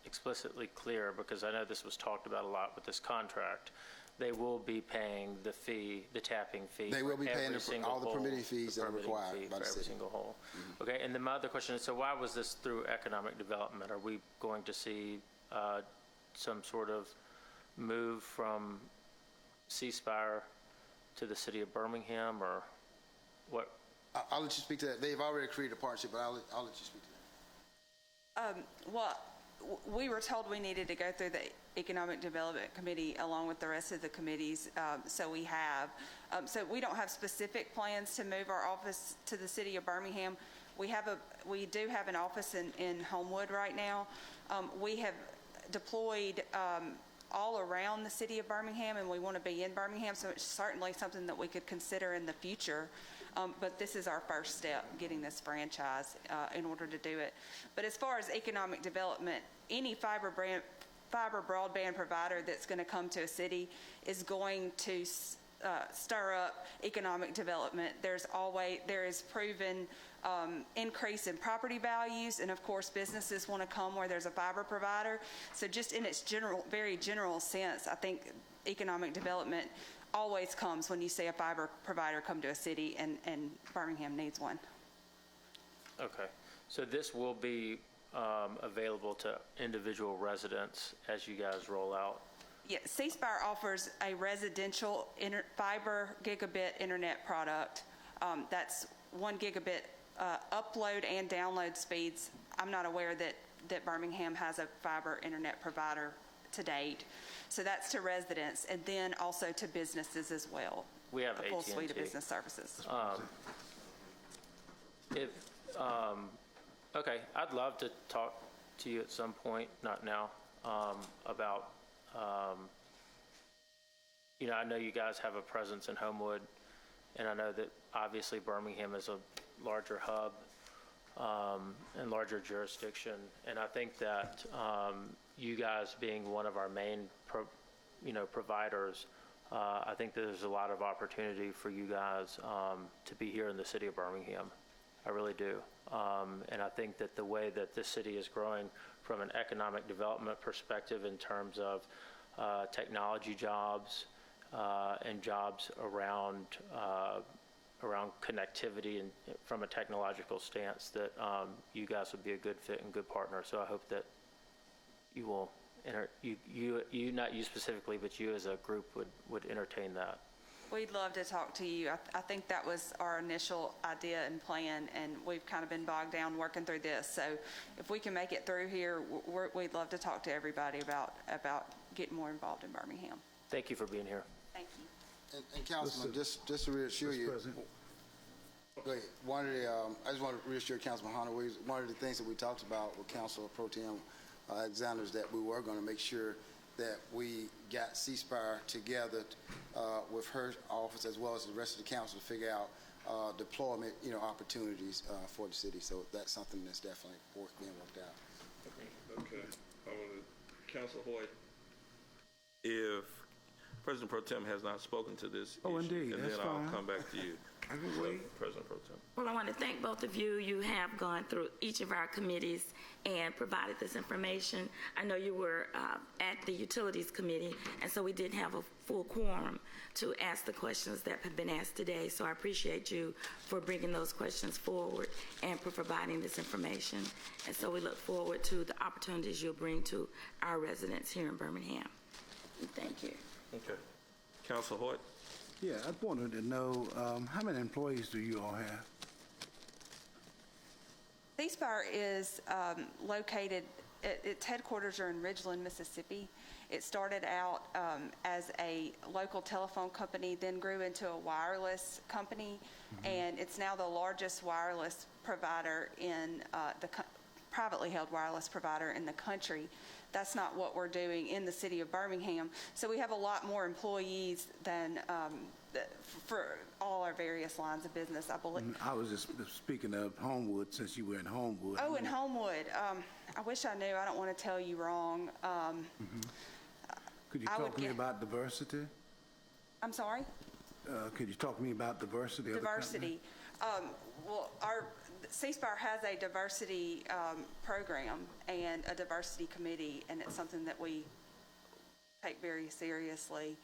explicitly clear, because I know this was talked about a lot with this contract, they will be paying the fee, the tapping fee. They will be paying all the permitting hole, fees that are required by the for every city. single hole. Mm-hmm. Okay, and then my other question is, so why was this through economic development? Are we going to see some sort of move from C-Spire to the city of Birmingham, or what? I'll let you speak to that. They've already created a partnership, but I'll let you speak to that. Well, we were told we needed to go through the Economic Development Committee along with the rest of the committees, so we have. So we don't have specific plans to move our office to the city of Birmingham. We do have an office in Homewood right now. We have deployed all around the city of Birmingham, and we want to be in Birmingham, so it's certainly something that we could consider in the future. But this is our first step, getting this franchise in order to do it. But as far as economic development, any fiber broadband provider that's going to come to a city is going to stir up economic development. There is proven increase in property values, and of course businesses want to come where there's a fiber provider. So just in its very general sense, I think economic development always comes when you see a fiber provider come to a city, and Birmingham needs one. Okay, so this will be available to individual residents as you guys roll out? Yeah, C-Spire offers a residential fiber gigabit internet product. That's 1 gigabit upload and download speeds. I'm not aware that Birmingham has a fiber internet provider to date. So that's to residents, and then also to businesses as well. We have a full AT&T. suite of business services. Okay, I'd love to talk to you at some point, not now, about, I know you guys have a presence in Homewood, and I know that obviously Birmingham is a larger hub and larger jurisdiction, and I think that you guys being one of our main providers, I think there's a lot of opportunity for you guys to be here in the city of Birmingham. I really do. And I think that the way that this city is growing from an economic development perspective in terms of technology jobs and jobs around around connectivity and from a technological stance, that you guys would be a good fit and good partner. So I hope that you will, you not you specifically, but you as a group would entertain that. We'd love to talk to you. I think that was our initial idea and plan, and we've kind of been bogged down working through this. So if we can make it through here, we'd love to talk to everybody about getting more involved in Birmingham. Thank you for being here. Thank you. And Councilman, just to reassure you, go ahead. I just want to reassure Councilman Hunter, one of the things that we talked about with Council Pro Tem Alexander is that we were going to make sure that we got C-Spire together with her office as well as the rest of the council to figure out deployment, opportunities for the city. So that's something that's definitely being worked out. Okay. Councilor Hoyt, if President Pro Tem has not spoken to this issue, indeed, and that's then fine. I'll come back to you. I can wait. President Pro Tem. Well, I want to thank both of you. You have gone through each of our committees and provided this information. I know you were at the Utilities Committee, and so we didn't have a full quorum to ask the questions that have been asked today. So I appreciate you for bringing those questions forward and for providing this information. And so we look forward to the opportunities you'll bring to our residents here in Birmingham. Thank you. Okay. Councilor Hoyt. Yeah, I wanted to know how many employees do you all have? C-Spire is located, its headquarters are in Ridgeland, Mississippi. It started out as a local telephone company, then grew into a wireless company, and it's now the largest wireless provider in privately held wireless provider in the country. That's not what we're doing in the city of Birmingham. So we have a lot more employees than for all our various lines of business, I believe. I was just speaking of Homewood, since you were in Homewood. Oh, in Homewood. I wish I knew. I don't want to tell you wrong. Could you talk to me about diversity? I'm sorry? Could you talk to me about diversity? Diversity. Well, our C-Spire has a diversity program and a diversity committee, and it's something that we take very seriously.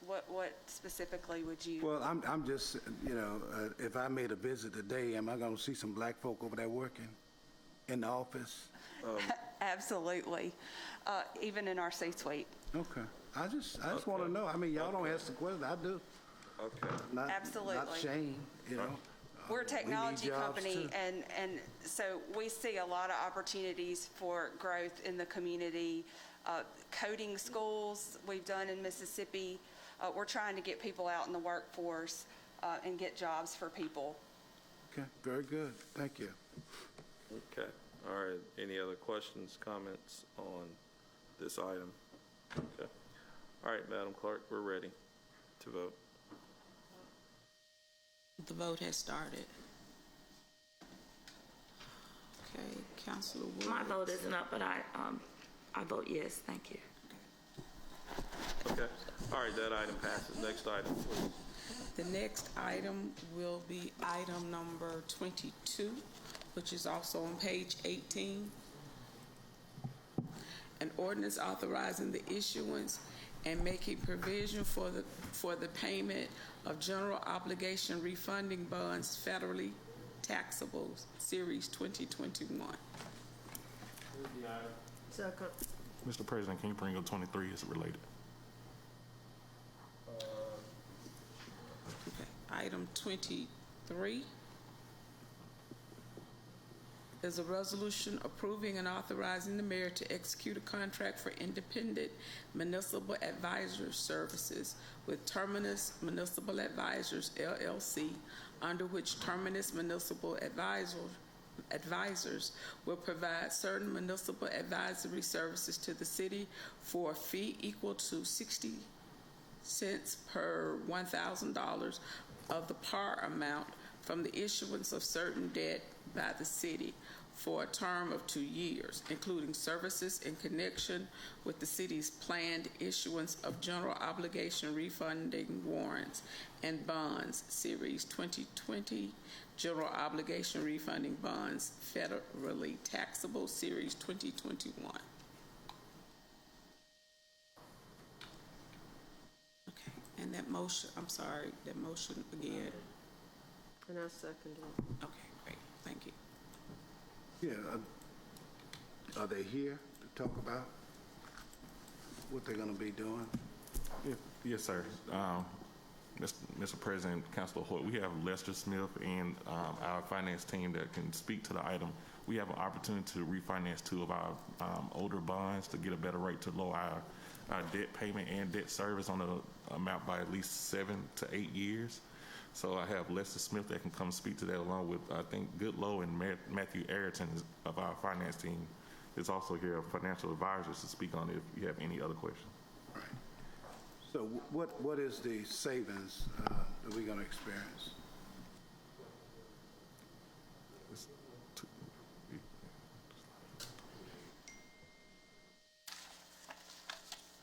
What specifically would you? Well, I'm just, if I made a visit today, am I going to see some black folk over there working in the office? Absolutely. Even in our C-suite. Okay. I just want to know. I mean, y'all don't ask the question. I do. Okay. Absolutely. Not Shane, We're a technology company, too. and so we see a lot of opportunities for growth in the community. Coding schools we've done in Mississippi. We're trying to get people out in the workforce and get jobs for people. Okay, very good. Thank you. Okay. All right. Any other questions, comments on this item? Okay. All right, Madam Clerk, we're ready to vote. The vote has started. Okay, Councilor Wood. My vote isn't up, but I vote yes. Thank you. Okay. All right, that item passes. Next item, please. The next item will be item number 22, which is also on page 18. An ordinance authorizing the issuance and making provision for the payment of general obligation refunding bonds federally taxable, Series 2021. Second. Mr. President, can you bring up 23 as related? Okay. Item 23 is a resolution approving and authorizing the mayor to execute a contract for independent municipal advisor services with Terminus Municipal Advisors, LLC, under which Terminus Municipal Advisors will provide certain municipal advisory services to the city for a fee equal to 60 cents per $1,000 of the par amount from the issuance of certain debt by the city for a term of 2 years, including services in connection with the city's planned issuance of general obligation refunding warrants and bonds, Series 2020, general obligation refunding bonds, federally taxable, Series 2021. Okay, and that motion motion, I'm sorry, that motion again. And I second it. Okay, great, thank you. Yeah, are they here to talk about what they're going to be doing? Yes, sir. Mr. President, Councilor Hoyt, we have Lester Smith and our finance team that can speak to the item. We have an opportunity to refinance two of our older bonds to get a better rate to lower our debt payment and debt service on the amount by at least 7 to 8 years. So I have Lester Smith that can come speak to that, along with, I think, Goodlow and Matthew Ayrton of our finance team is also here, financial advisors, to speak on it if you have any other questions. Right. So what is the savings that we're going to experience?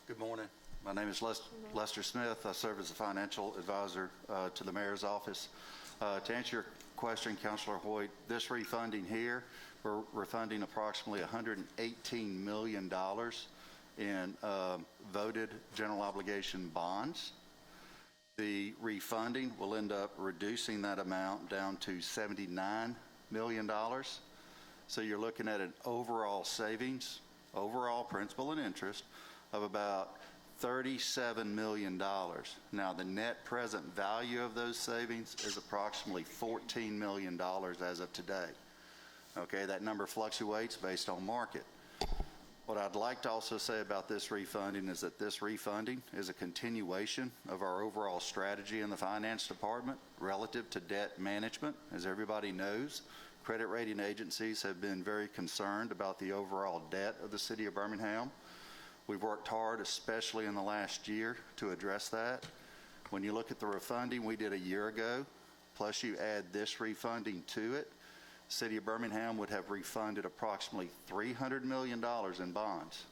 Good morning. My name is Lester Smith. I serve as a financial advisor to the mayor's office. To answer your question, Councilor Hoyt, this refunding here, we're refunding approximately $118 million in voted general obligation bonds. The refunding will end up reducing that amount down to $79 million. So you're looking at an overall savings, overall principal and interest, of about $37 million. Now, the net present value of those savings is approximately $14 million as of today. Okay, that number fluctuates based on market. What I'd like to also say about this refunding is that this refunding is a continuation of our overall strategy in the finance department relative to debt management. As everybody knows, credit rating agencies have been very concerned about the overall debt of the city of Birmingham. We've worked hard, especially in the last year, to address that. When you look at the refunding we did a year ago, plus you add this refunding to it, the city of Birmingham would have refunded approximately $300 million in bonds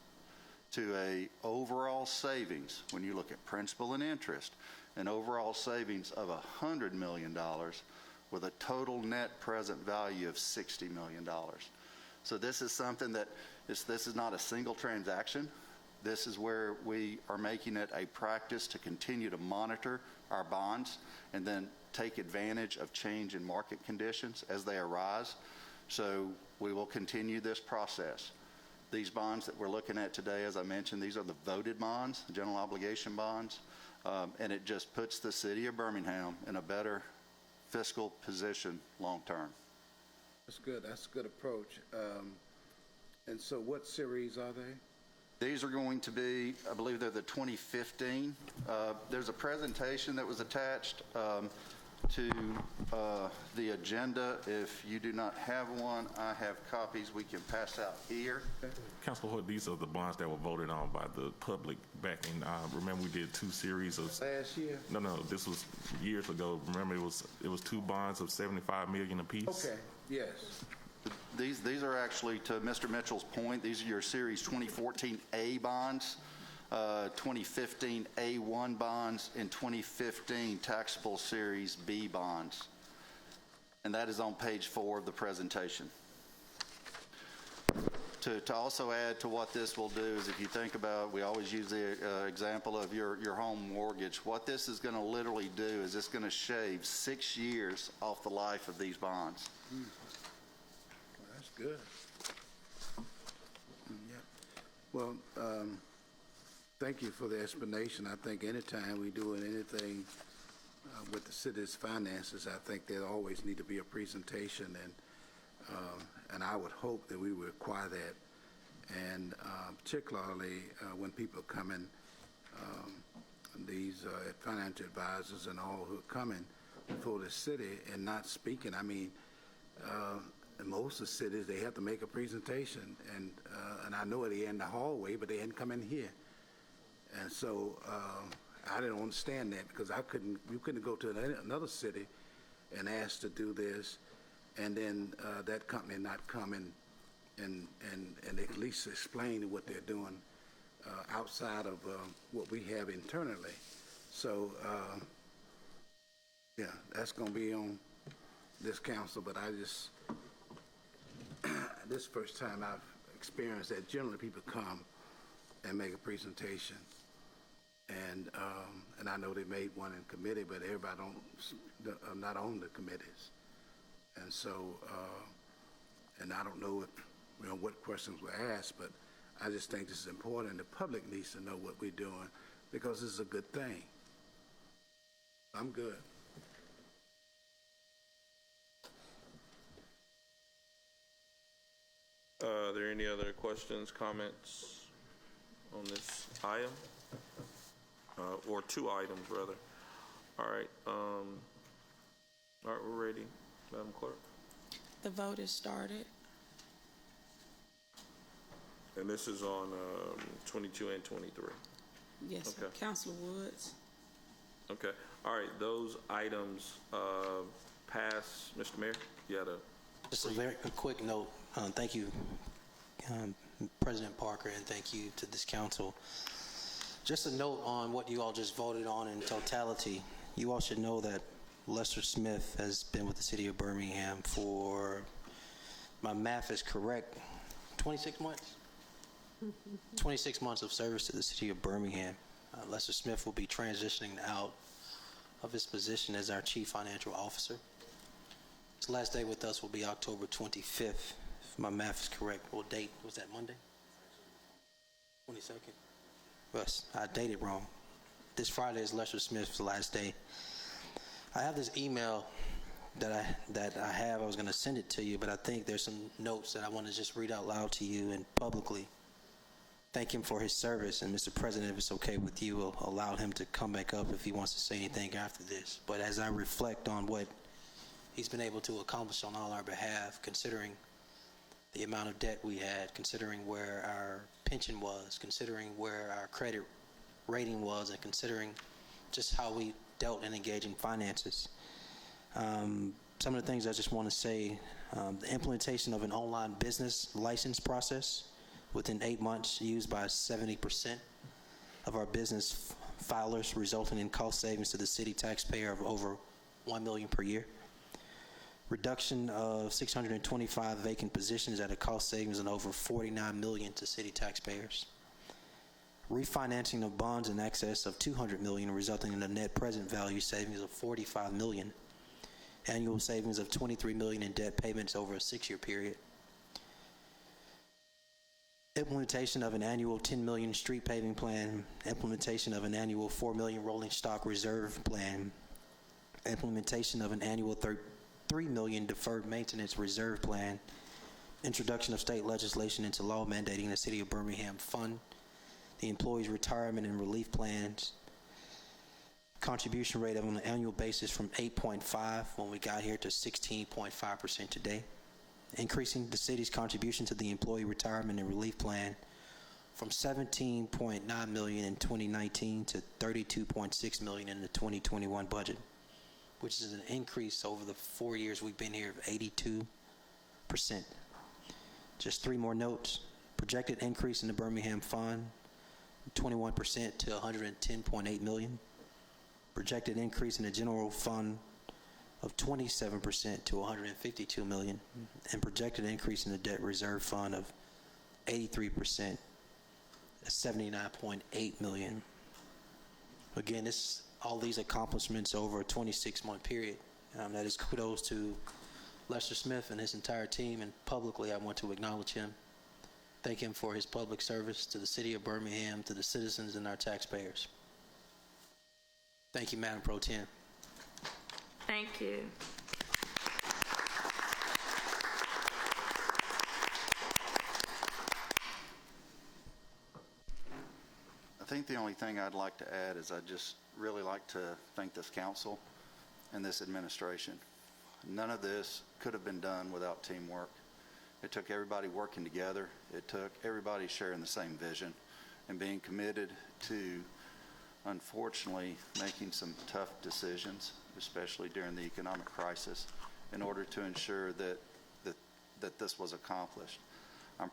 to a overall savings, when you look at principal and interest, an overall savings of $100 million with a total net present value of $60 million. So this is something that, this is not a single transaction. This is where we are making it a practice to continue to monitor our bonds and then take advantage of change in market conditions as they arise. So we will continue this process. These bonds that we're looking at today, as I mentioned, these are the voted bonds, general obligation bonds, and it just puts the city of Birmingham in a better fiscal position long term. That's good. That's a good approach. And so what series are they? These are going to be, I believe they're the 2015. There's a presentation that was attached to the agenda. If you do not have one, I have copies we can pass out here. Councilor Hoyt, these are the bonds that were voted on by the public back in, remember we did two series of... Last year? No, this was years ago. Remember, it was two bonds of $75 million apiece? Okay, yes. These are actually, to Mr. Mitchell's point, these are your Series 2014 A bonds, 2015 A1 bonds, and 2015 taxable Series B bonds. And that is on page 4 of the presentation. To also add to what this will do is, if you think about, we always use the example of your home mortgage. What this is going to literally do is it's going to shave 6 years off the life of these bonds. Good. Yeah. Well, thank you for the explanation. I think anytime we do anything with the city's finances, I think there always need to be a presentation, and I would hope that we would require that, and particularly when people come in, these financial advisors and all who are coming before the city and not speaking. I mean, in most of the cities, they have to make a presentation, and I know they're in the hallway, but they hadn't come in here. And so I didn't understand that, because you couldn't go to another city and ask to do this, and then that company not come and at least explain what they're doing outside of what we have internally. So yeah, that's going to be on this council, but I just, this is the first time I've experienced that. Generally, people come and make a presentation. And I know they made one in committee, but everybody are not on the committees. And so, and I don't know what questions were asked, but I just think this is important. The public needs to know what we're doing because this is a good thing. I'm good. Are there any other questions, comments on this item? Or two items, rather. All right. All right, we're ready, Madam Clerk. The vote is started. And this is on 22 and 23. Yes, sir. Okay. Councilor Woods. Okay. All right, those items pass. Mr. Mayor, you had a... Just a quick note. Thank you, President Parker, and thank you to this council. Just a note on what you all just voted on in totality. You all should know that Lester Smith has been with the city of Birmingham for, my math is correct, 26 months? 26 months of service to the city of Birmingham. Lester Smith will be transitioning out of his position as our chief financial officer. His last day with us will be October 25th, if my math is correct. What date was that, Monday? 22nd? Yes, I dated wrong. This Friday is Lester Smith's last day. I have this email that I was going to send it to you, but I think there's some notes that I want to just read out loud to you and publicly thank him for his service. And Mr. President, if it's okay with you, we'll allow him to come back up if he wants to say anything after this. But as I reflect on what he's been able to accomplish on all our behalf, considering the amount of debt we had, considering where our pension was, considering where our credit rating was, and considering just how we dealt and engaged in finances. Some of the things I just want to say, the implementation of an online business license process within 8 months used by 70% of our business filers, resulting in cost savings to the city taxpayer of over $1 million per year. Reduction of 625 vacant positions at a cost savings of over $49 million to city taxpayers. Refinancing of bonds in excess of $200 million, resulting in a net present value savings of $45 million. Annual savings of $23 million in debt payments over a 6-year period. Implementation of an annual $10 million street paving plan. Implementation of an annual $4 million rolling stock reserve plan. Implementation of an annual $3 million deferred maintenance reserve plan. Introduction of state legislation into law mandating the city of Birmingham fund the employees' retirement and relief plans. Contribution rate on an annual basis from 8.5 when we got here to 16.5% today. Increasing the city's contribution to the employee retirement and relief plan from $17.9 million in 2019 to $32.6 million in the 2021 budget, which is an increase over the 4 years we've been here of 82%. Just 3 more notes. Projected increase in the Birmingham fund, 21% to $110.8 million. Projected increase in the general fund of 27% to $152 million, and projected increase in the debt reserve fund of 83%, $79.8 million. Again, all these accomplishments over a 26-month period. That is kudos to Lester Smith and his entire team, and publicly I want to acknowledge him. Thank him for his public service to the city of Birmingham, to the citizens and our taxpayers. Thank you, Madam Pro Tem. Thank you. I think the only thing I'd like to add is I'd just really like to thank this council and this administration. None of this could have been done without teamwork. It took everybody working together. It took everybody sharing the same vision and being committed to, unfortunately, making some tough decisions, especially during the economic crisis, in order to ensure that this was accomplished. I'm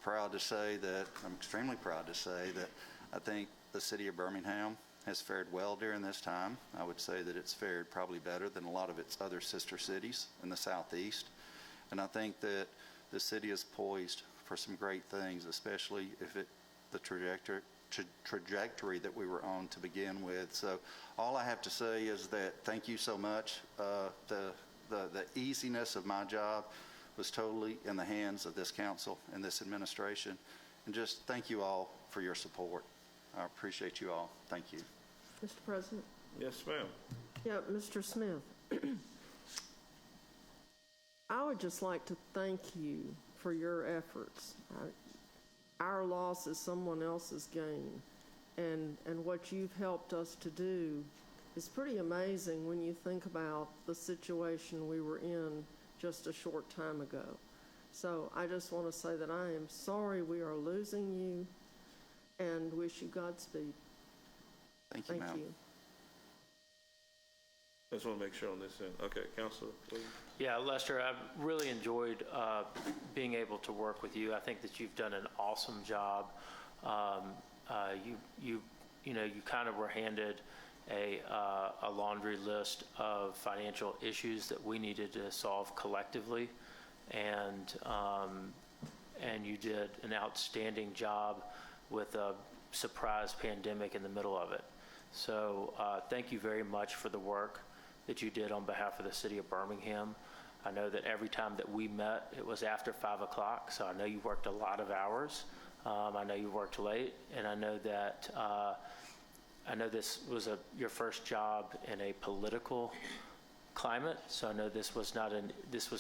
extremely proud to say that I think the city of Birmingham has fared well during this time. I would say that it's fared probably better than a lot of its other sister cities in the southeast. And I think that the city is poised for some great things, especially if the trajectory that we were on to begin with. So all I have to say is that thank you so much. The easiness of my job was totally in the hands of this council and this administration. And just thank you all for your support. I appreciate you all. Thank you. Mr. President? Yes, ma'am. Yeah, Mr. Smith. I would just like to thank you for your efforts. Our loss is someone else's gain, and what you've helped us to do is pretty amazing when you think about the situation we were in just a short time ago. So I just want to say that I am sorry we are losing you and wish you Godspeed. Thank you, ma'am. I just want to make sure on this end. Okay, Councilor, please. Yeah, Lester, I've really enjoyed being able to work with you. I think that you've done an awesome job. You kind of were handed a laundry list of financial issues that we needed to solve collectively, and you did an outstanding job with a surprise pandemic in the middle of it. So thank you very much for the work that you did on behalf of the city of Birmingham. I know that every time that we met, it was after 5 o'clock, so I know you worked a lot of hours. I know you worked late, and I know that this was your first job in a political climate, so I know this was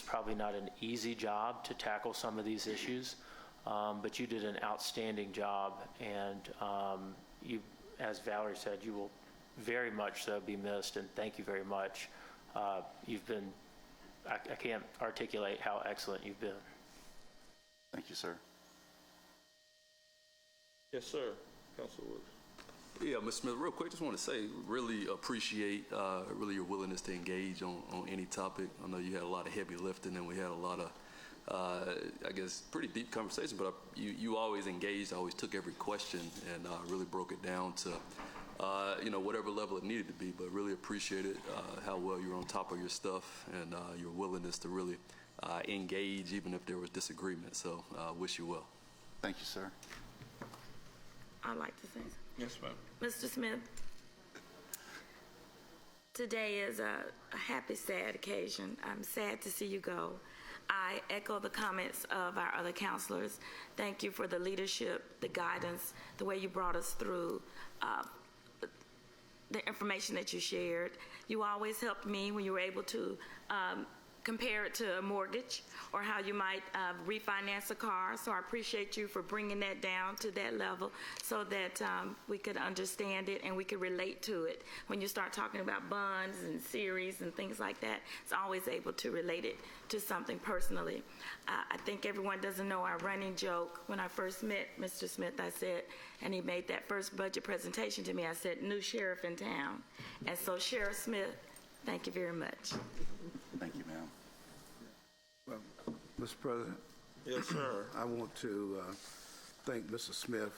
probably not an easy job to tackle some of these issues, but you did an outstanding job, and you, as Valerie said, you will very much so be missed, and thank you very much. You've been, I can't articulate how excellent you've been. Thank you, sir. Yes, sir. Councilor Woods. Yeah, Mr. Smith, real quick, just want to say, really appreciate really your willingness to engage on any topic. I know you had a lot of heavy lifting, and we had a lot of, I guess, pretty deep conversation, but you always engaged, always took every question and really broke it down to whatever level it needed to be, but really appreciated how well you're on top of your stuff and your willingness to really engage even if there was disagreement. So wish you well. Thank you, sir. I'd like to say something. Yes, ma'am. Mr. Smith, today is a happy, sad occasion. I'm sad to see you go. I echo the comments of our other counselors. Thank you for the leadership, the guidance, the way you brought us through the information that you shared. You always helped me when you were able to compare it to a mortgage or how you might refinance a car. So I appreciate you for bringing that down to that level so that we could understand it and we could relate to it. When you start talking about bonds and series and things like that, it's always able to relate it to something personally. I think everyone doesn't know our running joke. When I first met Mr. Smith, I said, and he made that first budget presentation to me, I said, new sheriff in town. And so Sheriff Smith, thank you very much. Thank you, ma'am. Well, Mr. President. Yes, sir. I want to thank Mr. Smith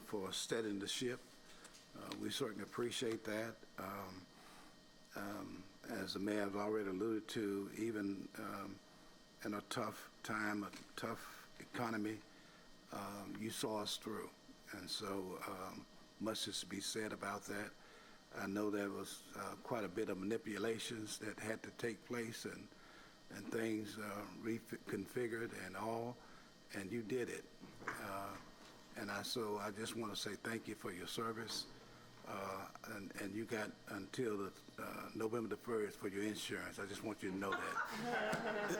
for steadying the ship. We certainly appreciate that. As the mayor has already alluded to, even in a tough time, a tough economy, you saw us through. And so much is to be said about that. I know there was quite a bit of manipulations that had to take place and things reconfigured and all, and you did it. So I just want to say thank you for your service. And you got until the, November the 1st for your insurance. I just want you to know that.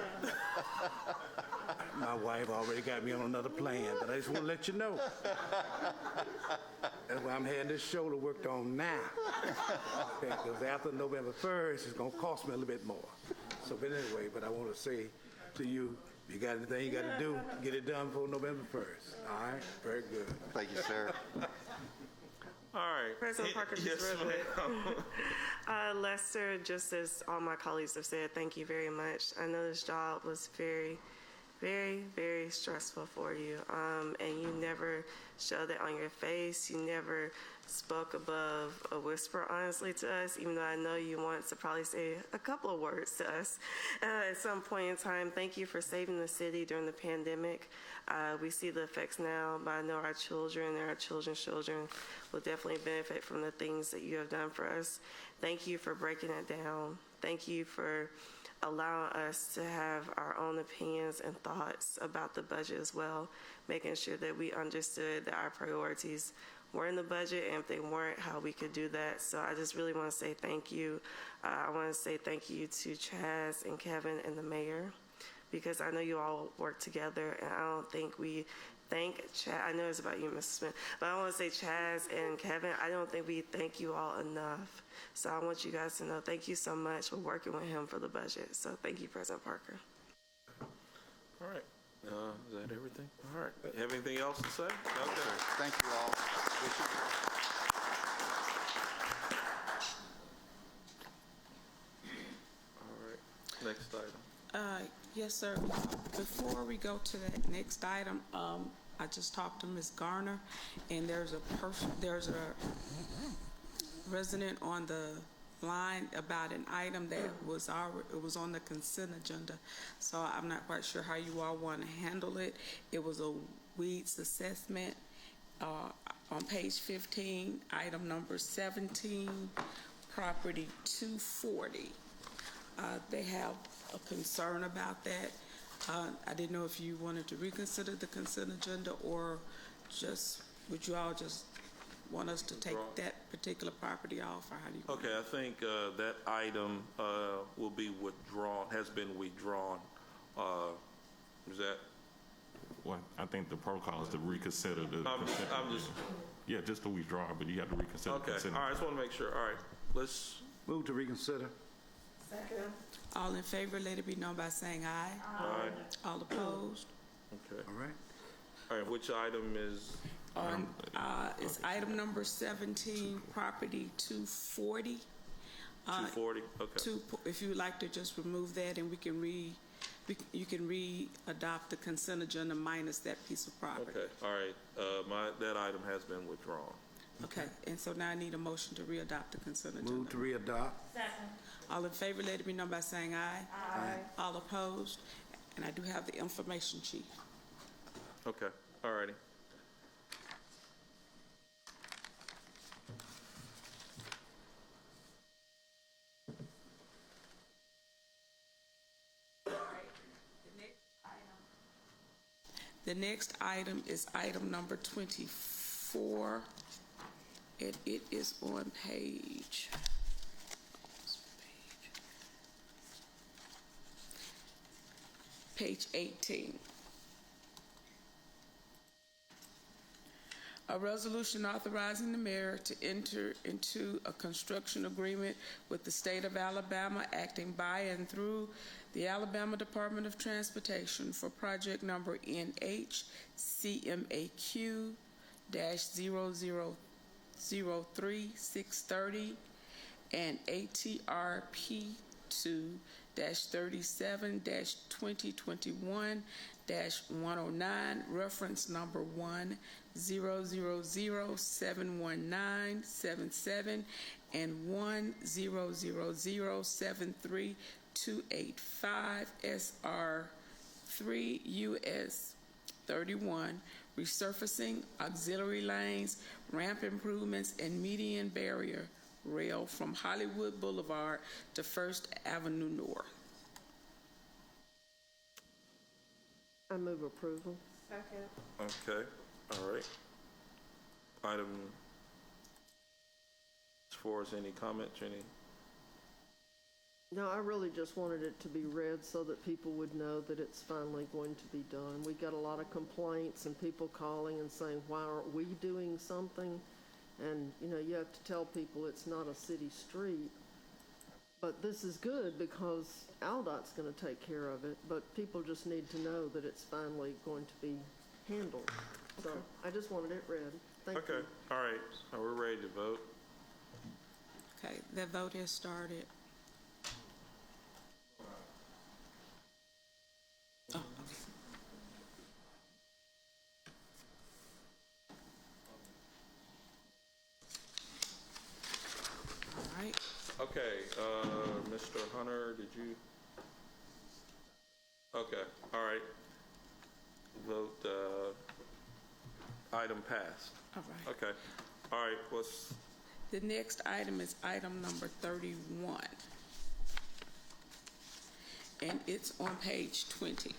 My wife already got me on another plan, but I just want to let you know. That's why I'm having this shoulder worked on now. Because after November 1st, it's going to cost me a little bit more. So, but anyway, but I want to say to you, you got anything you got to do, get it done before November 1st. All right? Very good. Thank you, sir. All right. President Parker, just real quick. Lester, just as all my colleagues have said, thank you very much. I know this job was very very, very stressful for you. And you never showed that on your face. You never spoke above a whisper, honestly, to us, even though I know you want to probably say a couple of words to us at some point in time. Thank you for saving the city during the pandemic. We see the effects now, but I know our children and our children's children will definitely benefit from the things that you have done for us. Thank you for breaking it down. Thank you for allowing us to have our own opinions and thoughts about the budget as well, making sure that we understood that our priorities were in the budget, and if they weren't, how we could do that. So I just really want to say thank you. I want to say thank you to Chaz and Kevin and the mayor, because I know you all work together, and I don't think we thank Chaz. I know it's about you, Mrs. Smith, but I want to say Chaz and Kevin, I don't think we thank you all enough. So I want you guys to know thank you so much for working with him for the budget. So thank you, President Parker. All right. Is that everything? All right. Have anything else to say? Okay. Thank you all. All right. Next item. Yes, sir. Before we go to that next item, I just talked to Ms. Garner, and there's a resident on the line about an item that was on the consent agenda. So I'm not quite sure how you all want to handle it. It was a weeds assessment on page 15, item number 17, property 240. They have a concern about that. I didn't know if you wanted to reconsider the consent agenda, or would you all just want us to take that particular property off, or how do you? Okay, I think that item will be withdrawn, has been withdrawn. Is that? Well, I think the protocol is to reconsider the consent. Yeah, just to withdraw, but you have to reconsider. Okay, all right, I just want to make sure. All right, let's move to reconsider. Second. All in favor, let it be known by saying aye. Aye. All opposed? Okay. All right. All right, which item is? It's item number 17, property 240. 240, okay. If you would like to just remove that, and you can re-adopt the consent agenda minus that piece of property. Okay, all right. That item has been withdrawn. Okay, and so now I need a motion to re-adopt the consent agenda. Move to re-adopt. Second. All in favor, let it be known by saying aye. Aye. All opposed? And I do have the information chief. Okay, all righty. The next item is item number 24, and it is on page 18. A resolution authorizing the mayor to enter into a construction agreement with the state of Alabama, acting by and through the Alabama Department of Transportation for project number NHCMAQ-0003630 and ATRP 2-37-2021-109, reference number 100071977 and 100073285 SR 3 US 31, resurfacing auxiliary lanes, ramp improvements, and median barrier rail from Hollywood Boulevard to First Avenue North. I move approval. Second. Okay, all right. Item, as far as any comments, any? No, I really just wanted it to be read so that people would know that it's finally going to be done. We got a lot of complaints and people calling and saying, why aren't we doing something? And, you know, you have to tell people it's not a city street. But this is good because ALDOT's going to take care of it, but people just need to know that it's finally going to be handled. So I just wanted it read. Thank you. Okay, all right, so we're ready to vote. Okay, that vote has started. Oh, okay. Okay, Mr. Hunter, did you? Okay, all right. Vote, item passed. All right. Okay, all right, The next item is item number 31. And it's on page 20.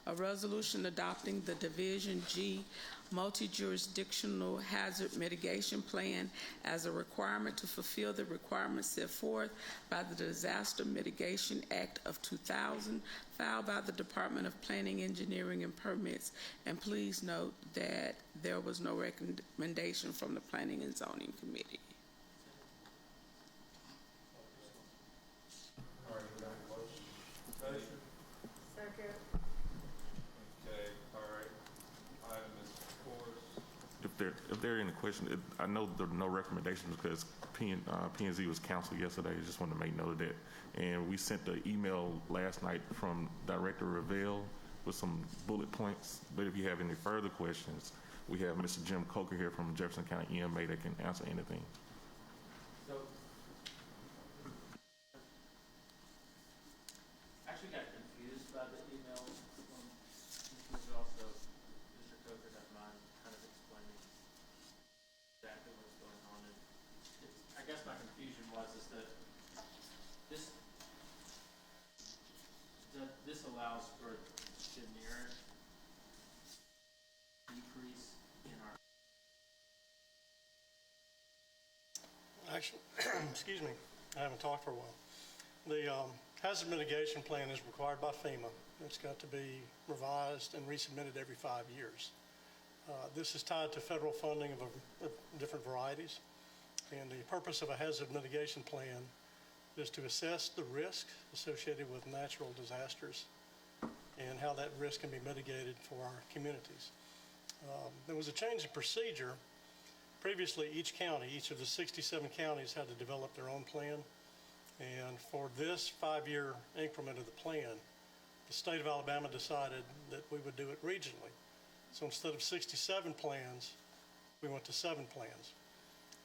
A resolution adopting the Division G multi-jurisdictional hazard mitigation plan as a requirement to fulfill the requirements set forth by the Disaster Mitigation Act of 2000, filed by the Department of Planning, Engineering, and Permits. And please note that there was no recommendation from the Planning and Zoning Committee. Second. okay, all right. Item is If there are any questions, I know there are no recommendations because P&Z was canceled yesterday. I just wanted to make note of that. And we sent the email last night from Director Revelle with some bullet points. But if you have any further questions, we have Mr. Jim Coker here from Jefferson County EMA that can answer anything. Actually got confused by the email from Mr. Also, Mr. Coker, that mind kind of explaining exactly what's going on. And I guess my confusion was is that this allows for generic decrease in our. Actually, excuse me, I haven't talked for a while. The hazard mitigation plan is required by FEMA. It's got to be revised and resubmitted every 5 years. This is tied to federal funding of different varieties. And the purpose of a hazard mitigation plan is to assess the risk associated with natural disasters and how that risk can be mitigated for our communities. There was a change in procedure. Previously, each of the 67 counties had to develop their own plan. And for this 5-year increment of the plan, the state of Alabama decided that we would do it regionally. So instead of 67 plans, we went to 7 plans.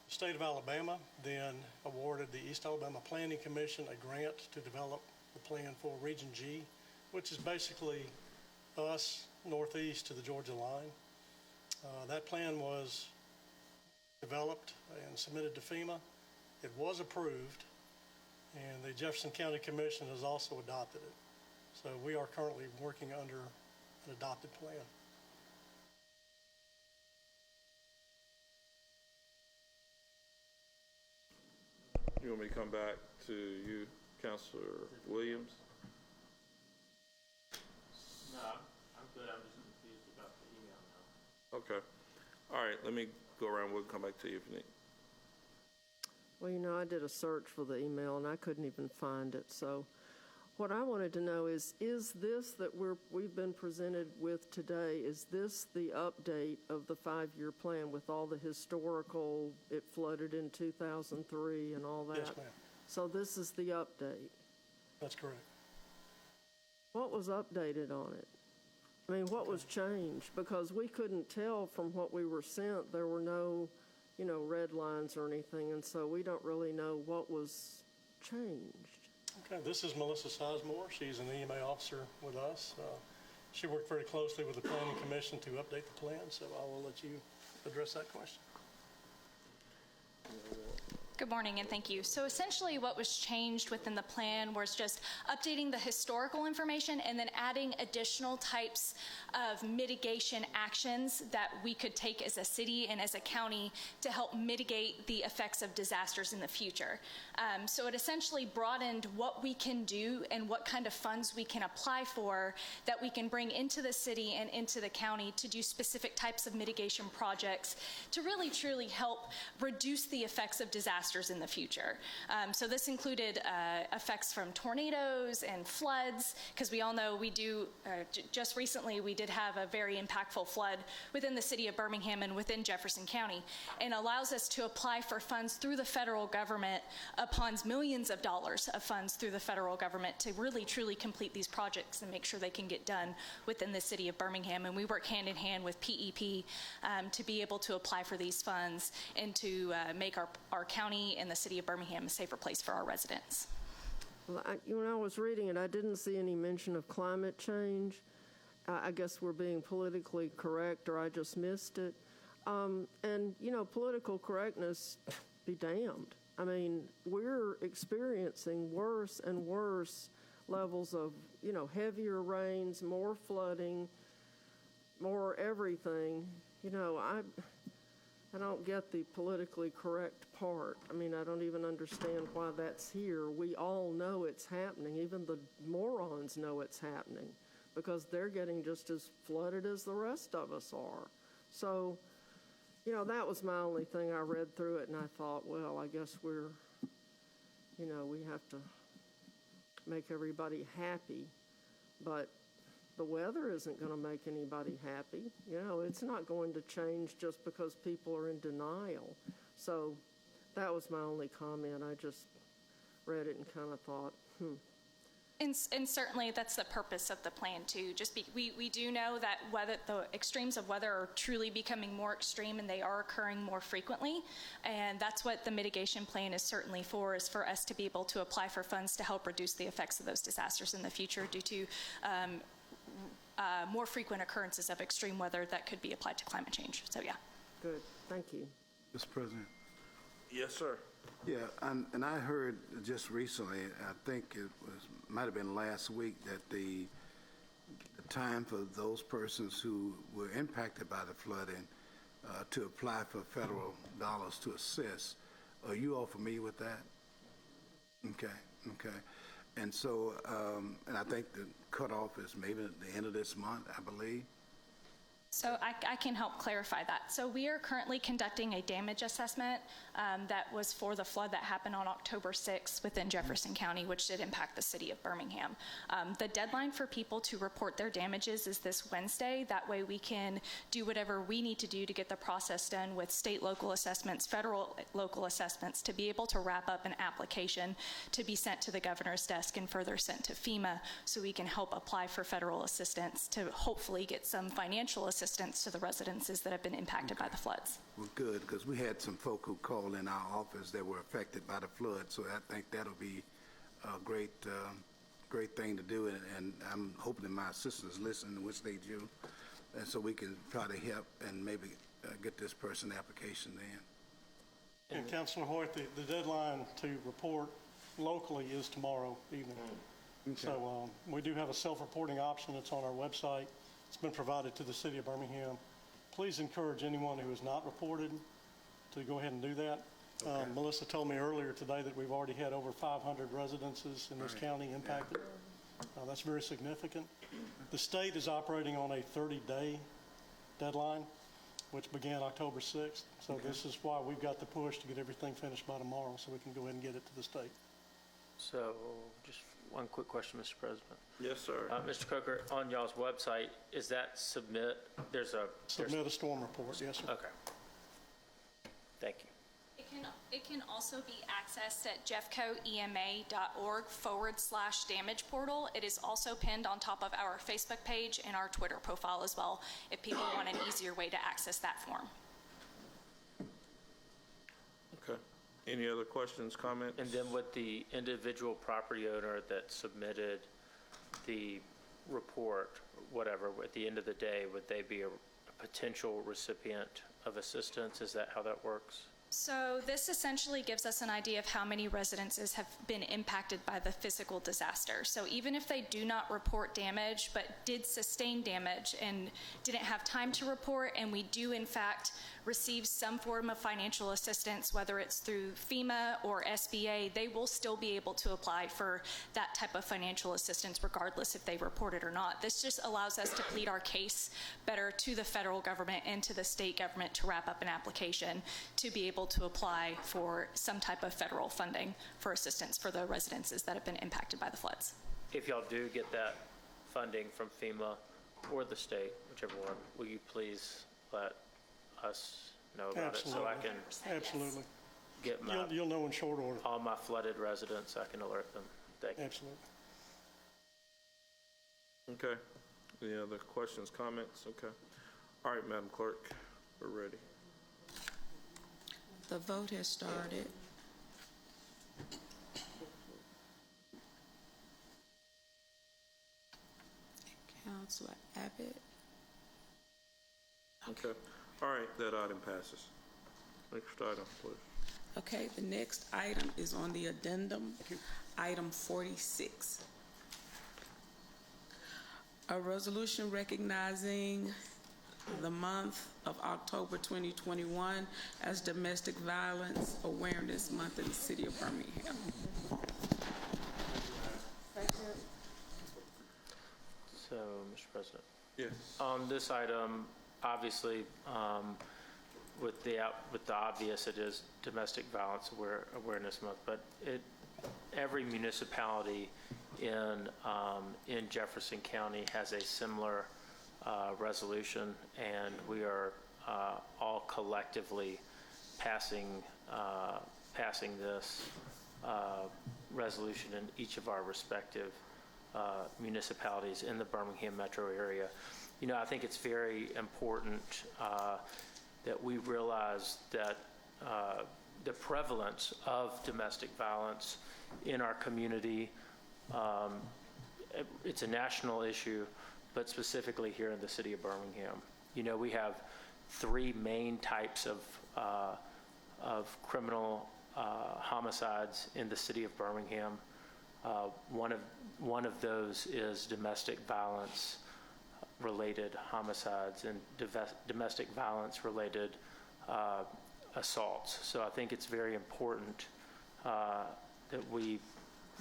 The state of Alabama then awarded the East Alabama Planning Commission a grant to develop the plan for Region G, which is basically us northeast to the Georgia line. That plan was developed and submitted to FEMA. It was approved, and the Jefferson County Commission has also adopted it. So we are currently working under an adopted plan. You want me to come back to you, Councilor Williams? No, I'm good. I'm just confused about the email now. Okay. All right, let me go around. We'll come back to you if you need. Well, you know, I did a search for the email and I couldn't even find it. So what I wanted to know is this that we've been presented with today, is this the update of the 5-year plan with all the historical, it flooded in 2003 and all that? Yes, ma'am. So this is the update? That's correct. What was updated on it? I mean, what was changed? Because we couldn't tell from what we were sent. There were no, red lines or anything, and so we don't really know what was changed. Okay, this is Melissa Sizemore. She's an EMA officer with us. She worked very closely with the Planning Commission to update the plan, so I will let you address that question. Good morning and thank you. So essentially what was changed within the plan was just updating the historical information and then adding additional types of mitigation actions that we could take as a city and as a county to help mitigate the effects of disasters in the future. So it essentially broadened what we can do and what kind of funds we can apply for that we can bring into the city and into the county to do specific types of mitigation projects to really truly help reduce the effects of disasters disasters in the future. So this included effects from tornadoes and floods, because we all know we do, just recently we did have a very impactful flood within the city of Birmingham and within Jefferson County, and allows us to apply for funds through the federal government upon millions of dollars of funds through the federal government to really truly complete these projects and make sure they can get done within the city of Birmingham. And we work hand in hand with PEP to be able to apply for these funds and to make our county and the city of Birmingham a safer place for our residents. Well, when I was reading it, I didn't see any mention of climate change. I guess we're being politically correct, or I just missed it. And, you know, political correctness, be damned. I mean, we're experiencing worse and worse levels of, you know, heavier rains, more flooding, more everything. You know, I don't get the politically correct part. I mean, I don't even understand why that's here. We all know it's happening. Even the morons know it's happening because they're getting just as flooded as the rest of us are. So, you know, that was my only thing. I read through it and I thought, well, I guess we're, you know, we have to make everybody happy. But the weather isn't going to make anybody happy. You know, it's not going to change just because people are in denial. So that was my only comment. I just read it and kind of thought, And certainly that's the purpose of the plan too. We do know that the extremes of weather are truly becoming more extreme and they are occurring more frequently. And that's what the mitigation plan is certainly for, is for us to be able to apply for funds to help reduce the effects of those disasters in the future due to more frequent occurrences of extreme weather that could be applied to climate change. So yeah. Good, thank you. Mr. President. Yes, sir. Yeah, and I heard just recently, I think it might have been last week, that the time for those persons who were impacted by the flooding to apply for federal dollars to assist. Are you all familiar with that? Okay. And so, and I think the cutoff is maybe at the end of this month, I believe. So I can help clarify that. So we are currently conducting a damage assessment that was for the flood that happened on October 6th within Jefferson County, which did impact the city of Birmingham. The deadline for people to report their damages is this Wednesday. That way we can do whatever we need to do to get the process done with state local assessments, federal local assessments, to be able to wrap up an application to be sent to the governor's desk and further sent to FEMA so we can help apply for federal assistance to hopefully get some financial assistance to the residences that have been impacted by the floods. Well, good, because we had some folk who called in our office that were affected by the flood, so I think that'll be a great thing to do, and I'm hoping that my assistants listen, which they do, and so we can try to help and maybe get this person the application in. And Councilor Hoyt, the deadline to report locally is tomorrow evening. Okay. So we do have a self-reporting option. It's on our website. It's been provided to the city of Birmingham. Please encourage anyone who has not reported to go ahead and do that. Okay. Melissa told me earlier today that we've already had over 500 residences in this county impacted. Yeah. That's very significant. The state is operating on a 30-day deadline, which began October 6th. So this is why we've got the push to get everything finished by tomorrow so we can go ahead and get it to the state. So just one quick question, Mr. President. Yes, sir. Mr. Coker, on y'all's website, is that submit? Submit a storm report, yes, sir. Okay. Thank you. It can also be accessed at jeffcoema.org/damage portal. It is also pinned on top of our Facebook page and our Twitter profile as well, if people want an easier way to access that form. Okay. Any other questions, comments? And then with the individual property owner that submitted the report, whatever, at the end of the day, would they be a potential recipient of assistance? Is that how that works? So this essentially gives us an idea of how many residences have been impacted by the physical disaster. So even if they do not report damage, but did sustain damage and didn't have time to report, and we do in fact receive some form of financial assistance, whether it's through FEMA or SBA, they will still be able to apply for that type of financial assistance regardless if they report it or not. This just allows us to plead our case better to the federal government and to the state government to wrap up an application to be able to apply for some type of federal funding for assistance for the residences that have been impacted by the floods. If y'all do get that funding from FEMA or the state, whichever one, will you please let us know about it so I can Absolutely. get my, You'll know in short order. all my flooded residents, I can alert them. Thank you. Absolutely. Okay. Any other questions, comments? Okay. All right, Madam Clerk, we're ready. The vote has started. Councilor Abbott. Okay. All right, that item passes. Next item, please. Okay, the next item is on the addendum, item 46. A resolution recognizing the month of October 2021 as Domestic Violence Awareness Month in the city of Birmingham. So, Mr. President. Yes. On this item, obviously, with the obvious, it is Domestic Violence Awareness Month, but every municipality in Jefferson County has a similar resolution, and we are all collectively passing this resolution in each of our respective municipalities in the Birmingham metro area. You know, I think it's very important that we realize that the prevalence of domestic violence in our community, it's a national issue, but specifically here in the city of Birmingham. You know, we have three main types of criminal homicides in the city of Birmingham. One of those is domestic violence related homicides and domestic violence related assaults. So I think it's very important that we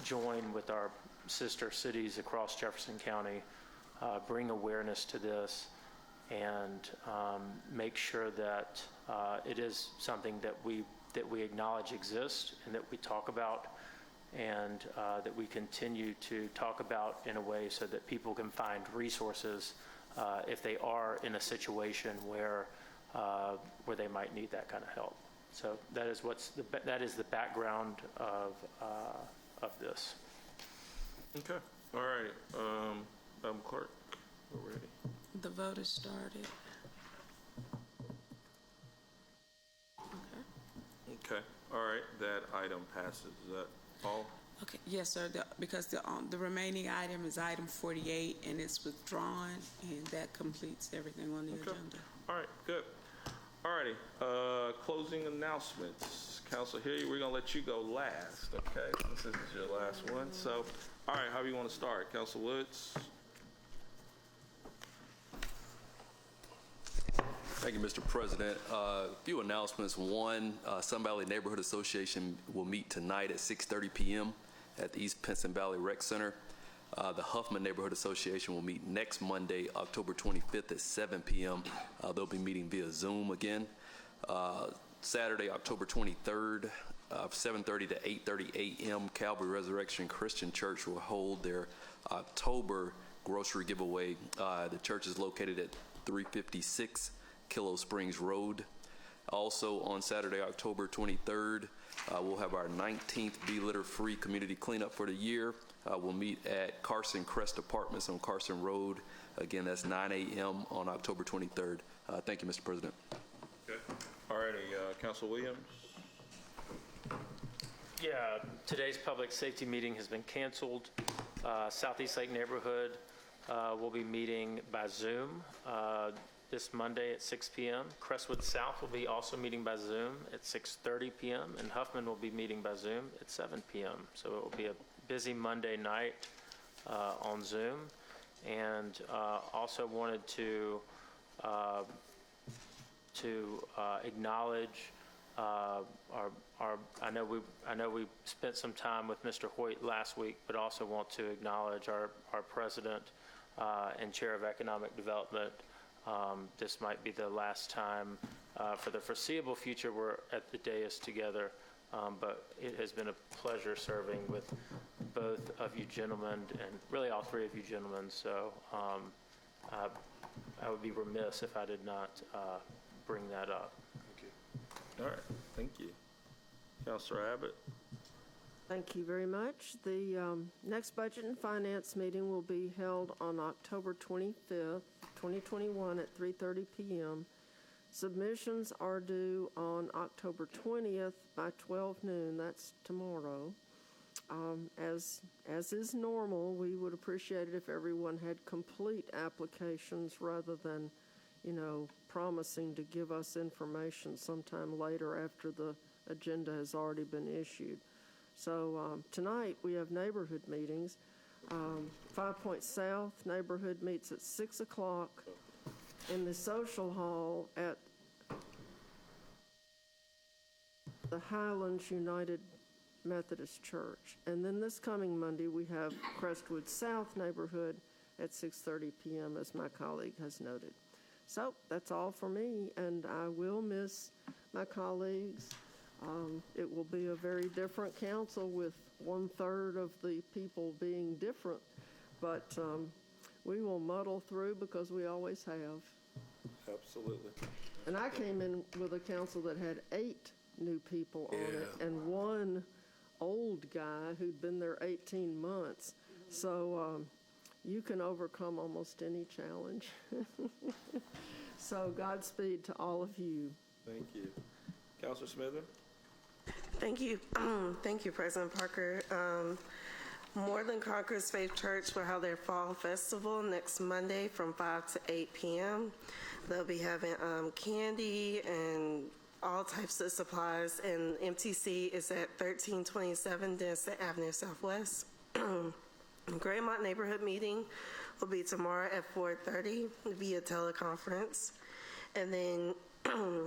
join with our sister cities across Jefferson County, bring awareness to this, and make sure that it is something that we acknowledge exists and that we talk about, and that we continue to talk about in a way so that people can find resources if they are in a situation where they might need that kind of help. So that is that is the background of this. Okay. All right. Madam Clerk, we're ready. The vote has started. Okay. All right. That item passes. Is that all? Okay, yes, sir, because the remaining item is item 48, and it's withdrawn, and that completes everything on the agenda. All right, good. All righty, closing announcements. Councilor Hilliard, we're gonna let you go last, okay, since this is your last one. So, all right, how do you want to start? Councilor Woods? Thank you, Mr. President. A few announcements. One, Sun Valley Neighborhood Association will meet tonight at 6:30 p.m. at the East Pinson Valley Rec Center. The Huffman Neighborhood Association will meet next Monday, October 25th at 7 p.m. They'll be meeting via Zoom again. Saturday, October 23rd, 7:30 to 8:30 a.m., Calvary Resurrection Christian Church will hold their October grocery giveaway. The church is located at 356 Kilo Springs Road. Also on Saturday, October 23rd, we'll have our 19th Bee Litter Free Community Cleanup for the year. We'll meet at Carson Crest Apartments on Carson Road. Again, that's 9 a.m. on October 23rd. Thank you, Mr. President. Okay. All righty, Councilor Williams? Yeah, today's public safety meeting has been canceled. Southeast Lake Neighborhood will be meeting by Zoom this Monday at 6 p.m. Crestwood South will be also meeting by Zoom at 6:30 p.m. and Huffman will be meeting by Zoom at 7 p.m. So it will be a busy Monday night on Zoom. And also wanted to to acknowledge I know we spent some time with Mr. Hoyt last week, but also want to acknowledge our president and chair of economic development. This might be the last time for the foreseeable future we're at the dais together, but it has been a pleasure serving with both of you gentlemen, and really all three of you gentlemen. So I would be remiss if I did not bring that up. All right, thank you. Councilor Abbott. Thank you very much. The next Budget and Finance meeting will be held on October 25th, 2021 at 3:30 p.m. Submissions are due on October 20th by 12 noon. That's tomorrow. As is normal, we would appreciate it if everyone had complete applications rather than, promising to give us information sometime later after the agenda has already been issued. So tonight we have neighborhood meetings. 5 Point South neighborhood meets at 6 o'clock in the social hall at the Highlands United Methodist Church. And then this coming Monday we have Crestwood South neighborhood at 6:30 p.m. as my colleague has noted. So that's all for me, and I will miss my colleagues. It will be a very different council with 1/3 of the people being different, but we will muddle through because we always have. Absolutely. And I came in with a council that had 8 new people on it and 1 old guy who'd been there 18 months. So you can overcome almost any challenge. So Godspeed to all of you. Thank you. Councilor Smither? Thank you. Thank you, President Parker. More Than Conquerors Faith Church will have their fall festival next Monday from 5 to 8 p.m. They'll be having candy and all types of supplies, and MTC is at 1327 Denison Avenue Southwest. Greymont Neighborhood Meeting will be tomorrow at 4:30 via teleconference. And then,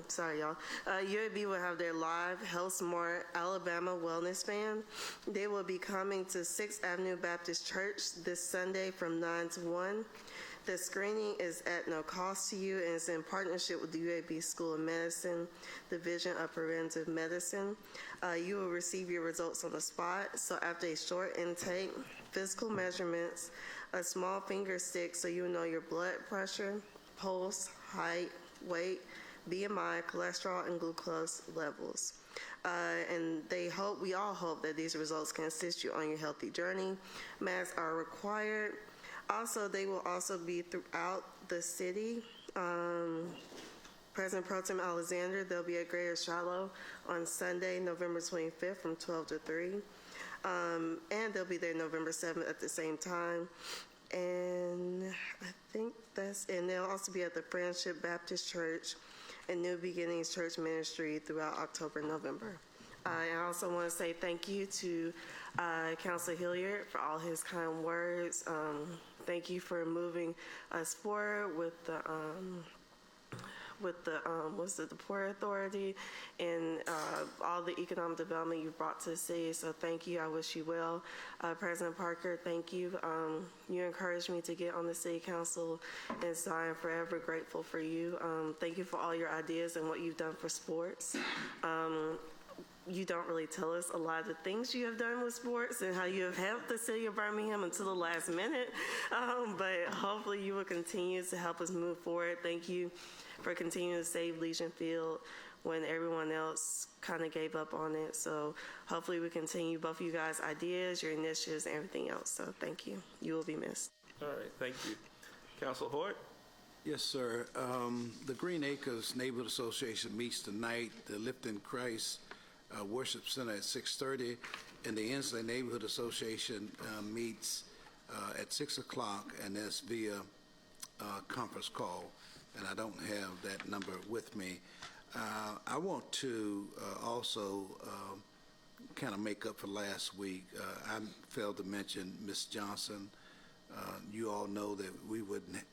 sorry y'all, UAB will have their live Health Smart Alabama Wellness Band. They will be coming to 6th Avenue Baptist Church this Sunday from 9 to 1. The screening is at no cost to you and is in partnership with the UAB School of Medicine, Division of Preventive Medicine. You will receive your results on the spot. So after a short intake, physical measurements, a small finger stick so you know your blood pressure, pulse, height, weight, BMI, cholesterol, and glucose levels. And we all hope that these results can assist you on your healthy journey. Masks are required. Also, they will also be throughout the city. President Pro Tem Alexander, they'll be at Greater Shiloh on Sunday, November 25th from 12 to 3. And they'll be there November 7th at the same time. And I think and they'll also be at the Friendship Baptist Church and New Beginnings Church Ministry throughout October and November. I also want to say thank you to Councilor Hilliard for all his kind words. Thank you for moving us forward with the Port Authority and all the economic development you brought to the city. So thank you. I wish you well. President Parker, thank you. You encouraged me to get on the city council, and so I am forever grateful for you. Thank you for all your ideas and what you've done for sports. You don't really tell us a lot of the things you have done with sports and how you have helped the city of Birmingham until the last minute, but hopefully you will continue to help us move forward. Thank you for continuing to save Legion Field when everyone else kind of gave up on it. So hopefully we continue both of you guys' ideas, your initiatives, and everything else. So thank you. You will be missed. All right, thank you. Councilor Hoyt? Yes, sir. The Green Acres Neighborhood Association meets tonight, the Lifting Christ Worship Center at 6:30, and the Inslee Neighborhood Association meets at 6 o'clock, and that's via conference call, and I don't have that number with me. I want to also kind of make up for last week. I failed to mention Ms. Johnson. You all know that we wouldn't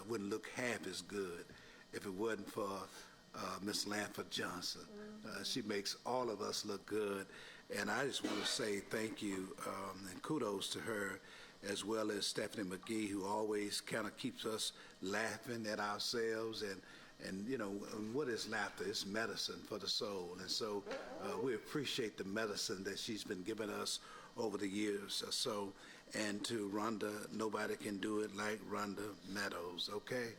look half as good if it wasn't for Miss Lanford Johnson. She makes all of us look good. And I just want to say thank you and kudos to her, as well as Stephanie McGee, who always kind of keeps us laughing at ourselves. And you know, what is laughter? It's medicine for the soul. And so we appreciate the medicine that she's been giving us over the years or so. And to Rhonda, nobody can do it like Rhonda Meadows, okay?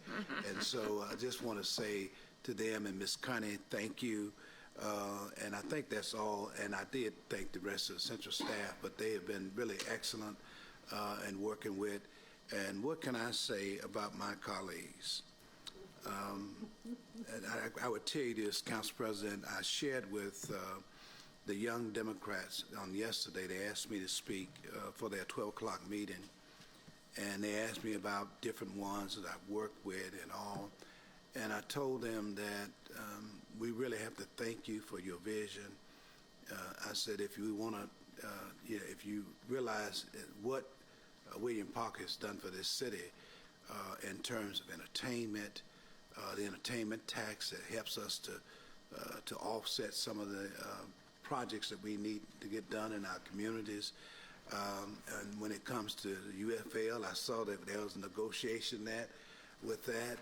And so I just want to say to them and Miss Connie, thank you. And I think that's all. And I did thank the rest of the central staff, but they have been really excellent in working with. And what can I say about my colleagues? And I would tell you this, Council President, I shared with the young Democrats on yesterday. They asked me to speak for their 12 o'clock meeting, and they asked me about different ones that I've worked with and all. And I told them that we really have to thank you for your vision. I said, if you want to, if you realize what William Parker has done for this city in terms of entertainment, the entertainment tax that helps us to offset some of the projects that we need to get done in our communities. And when it comes to the UFL, I saw that there was a negotiation with that.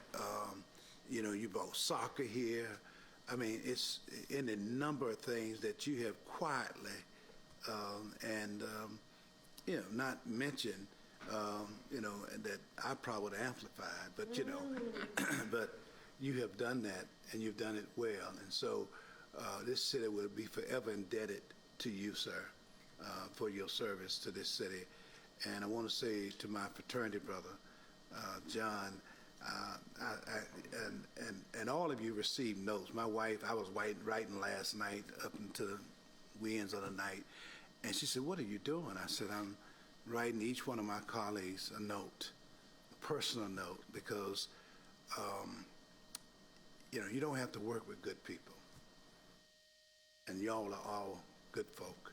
You know, you brought soccer here. I mean, it's in a number of things that you have quietly you know, not mentioned, you know, that I probably would have amplified, but you know, but you have done that and you've done it well. And so this city will be forever indebted to you, sir, for your service to this city. And I want to say to my fraternity brother, John, and all of you received notes. My wife, I was writing last night up until the wee ends of the night, and she said, "What are you doing?" I said, "I'm writing each one of my colleagues a note, a personal note, because you know, you don't have to work with good people, and y'all are all good folk.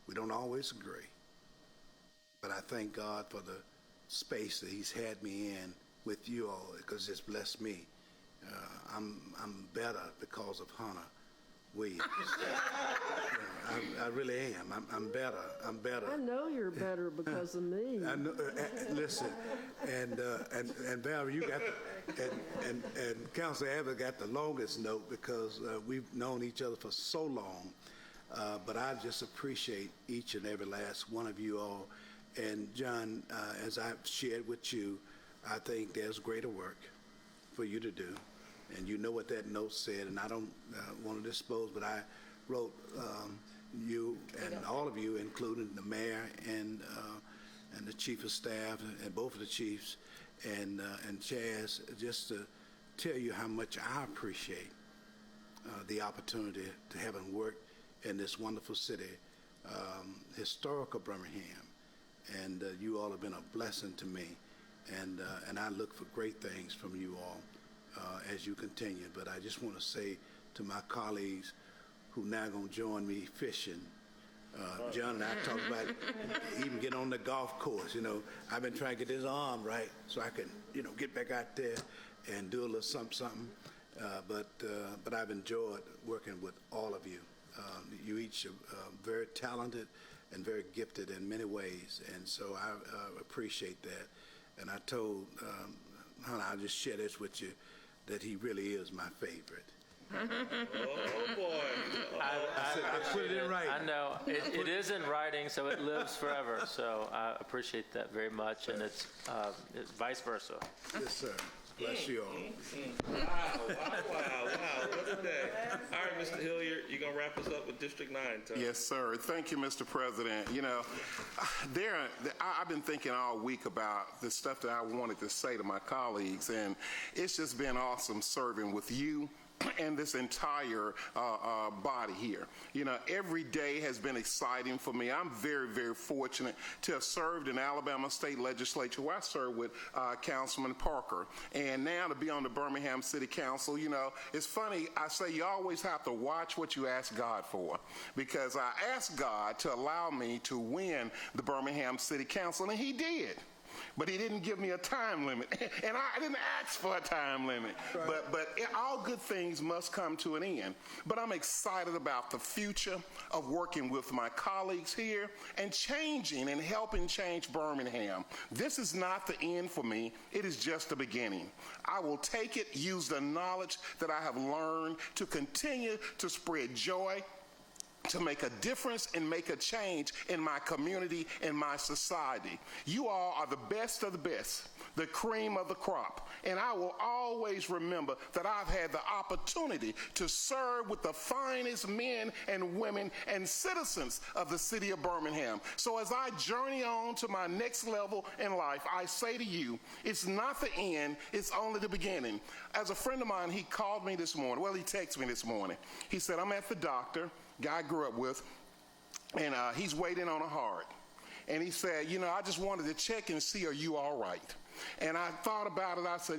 We don't always agree, but I thank God for the space that He's had me in with you all, because it's blessed me. I'm better because of Hannah Williams. I really am. I'm better. I know you're better because of me. I know, listen, and Valerie, you got, and Councilor Abbott got the longest note because we've known each other for so long. But I just appreciate each and every last one of you all. And John, as I've shared with you, I think there's greater work for you to do. And you know what that note said, and I don't want to dispose, but I wrote you and all of you, including the mayor and the chief of staff and both of the chiefs and Chaz, just to tell you how much I appreciate the opportunity to having worked in this wonderful city, historical Birmingham, and you all have been a blessing to me, and I look for great things from you all as you continue. But I just want to say to my colleagues who now going to join me fishing, John and I talked about even get on the golf course. You know, I've been trying to get this arm right so I can, you know, get back out there and do a little something. But I've enjoyed working with all of you. You each are very talented and very gifted in many ways, and so I appreciate that. And I told Hunter, I'll just share this with you, that he really is my favorite. Oh boy! I put it in writing. I know it is in writing, so it lives forever. So I appreciate that very much, and it's vice versa. Yes, sir. Bless you all. Wow! What a day! All right, Mr. Hilliard, you're gonna wrap us up with District 9. Yes, sir. Thank you, Mr. President. You know, I've been thinking all week about the stuff that I wanted to say to my colleagues, and it's just been awesome serving with you and this entire body here. You know, every day has been exciting for me. I'm very, very fortunate to have served in Alabama State Legislature, where I served with Councilman Parker, and now to be on the Birmingham City Council. You know, it's funny, I say you always have to watch what you ask God for, because I asked God to allow me to win the Birmingham City Council, and He did. but he didn't give me a time limit. And I didn't ask for a time limit. Right. But all good things must come to an end. But I'm excited about the future of working with my colleagues here and changing and helping change Birmingham. This is not the end for me. It is just the beginning. I will take it, use the knowledge that I have learned to continue to spread joy, to make a difference and make a change in my community and my society. You all are the best of the best, the cream of the crop. And I will always remember that I've had the opportunity to serve with the finest men and women and citizens of the city of Birmingham. So as I journey on to my next level in life, I say to you, it's not the end, it's only the beginning. As a friend of mine, he called me this morning. Well, he texted me this morning. He said, I'm at the doctor, guy I grew up with, and he's waiting on a heart. And he said, I just wanted to check and see, are you all right? And I thought about it. I said,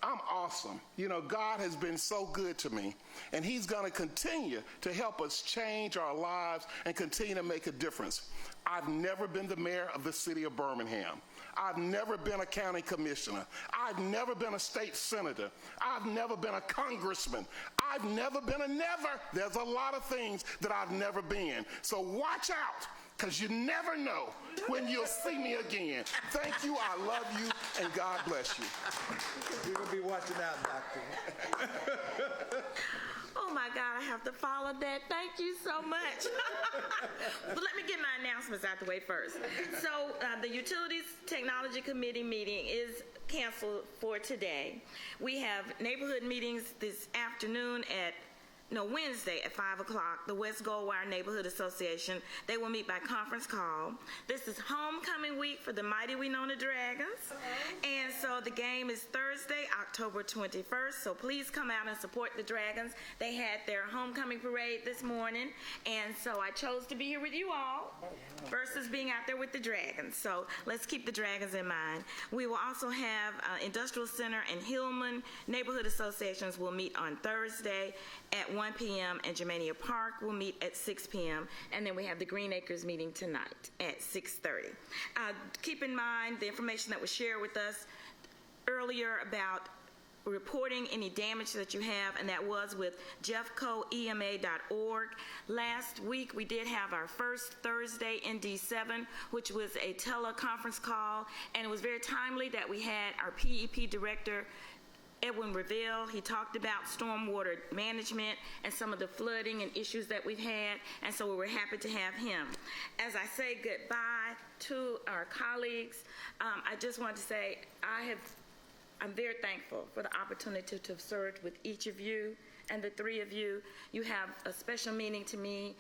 I'm awesome. God has been so good to me, and he's going to continue to help us change our lives and continue to make a difference. I've never been the mayor of the city of Birmingham. I've never been a county commissioner. I've never been a state senator. I've never been a congressman. I've never been a never. There's a lot of things that I've never been. So watch out, because you never know when you'll see me again. Thank you, I love you, and God bless you. You're going to be watching out, Doctor. Oh my God, I have to follow that. Thank you so much. But let me get my announcements out the way first. So the Utilities Technology Committee meeting is canceled for today. We have neighborhood meetings this afternoon Wednesday at 5 o'clock, the West Goldwire Neighborhood Association. They will meet by conference call. This is homecoming week for the mighty Winona Dragons. And so the game is Thursday, October 21st. So please come out and support the Dragons. They had their homecoming parade this morning. And so I chose to be here with you all versus being out there with the Dragons. So let's keep the Dragons in mind. We will also have Industrial Center and Hillman Neighborhood Associations will meet on Thursday at 1 p.m. and Germania Park will meet at 6 p.m. And then we have the Green Acres meeting tonight at 6:30. Keep in mind the information that was shared with us earlier about reporting any damage that you have, and that was with jeffcoema.org. Last week we did have our first Thursday in D7, which was a teleconference call, and it was very timely that we had our PEP director Edwin Reville. He talked about stormwater management and some of the flooding and issues that we've had, and so we were happy to have him. As I say goodbye to our colleagues, I just want to say I'm very thankful for the opportunity to have served with each of you, and the three of you. You have a special meaning to me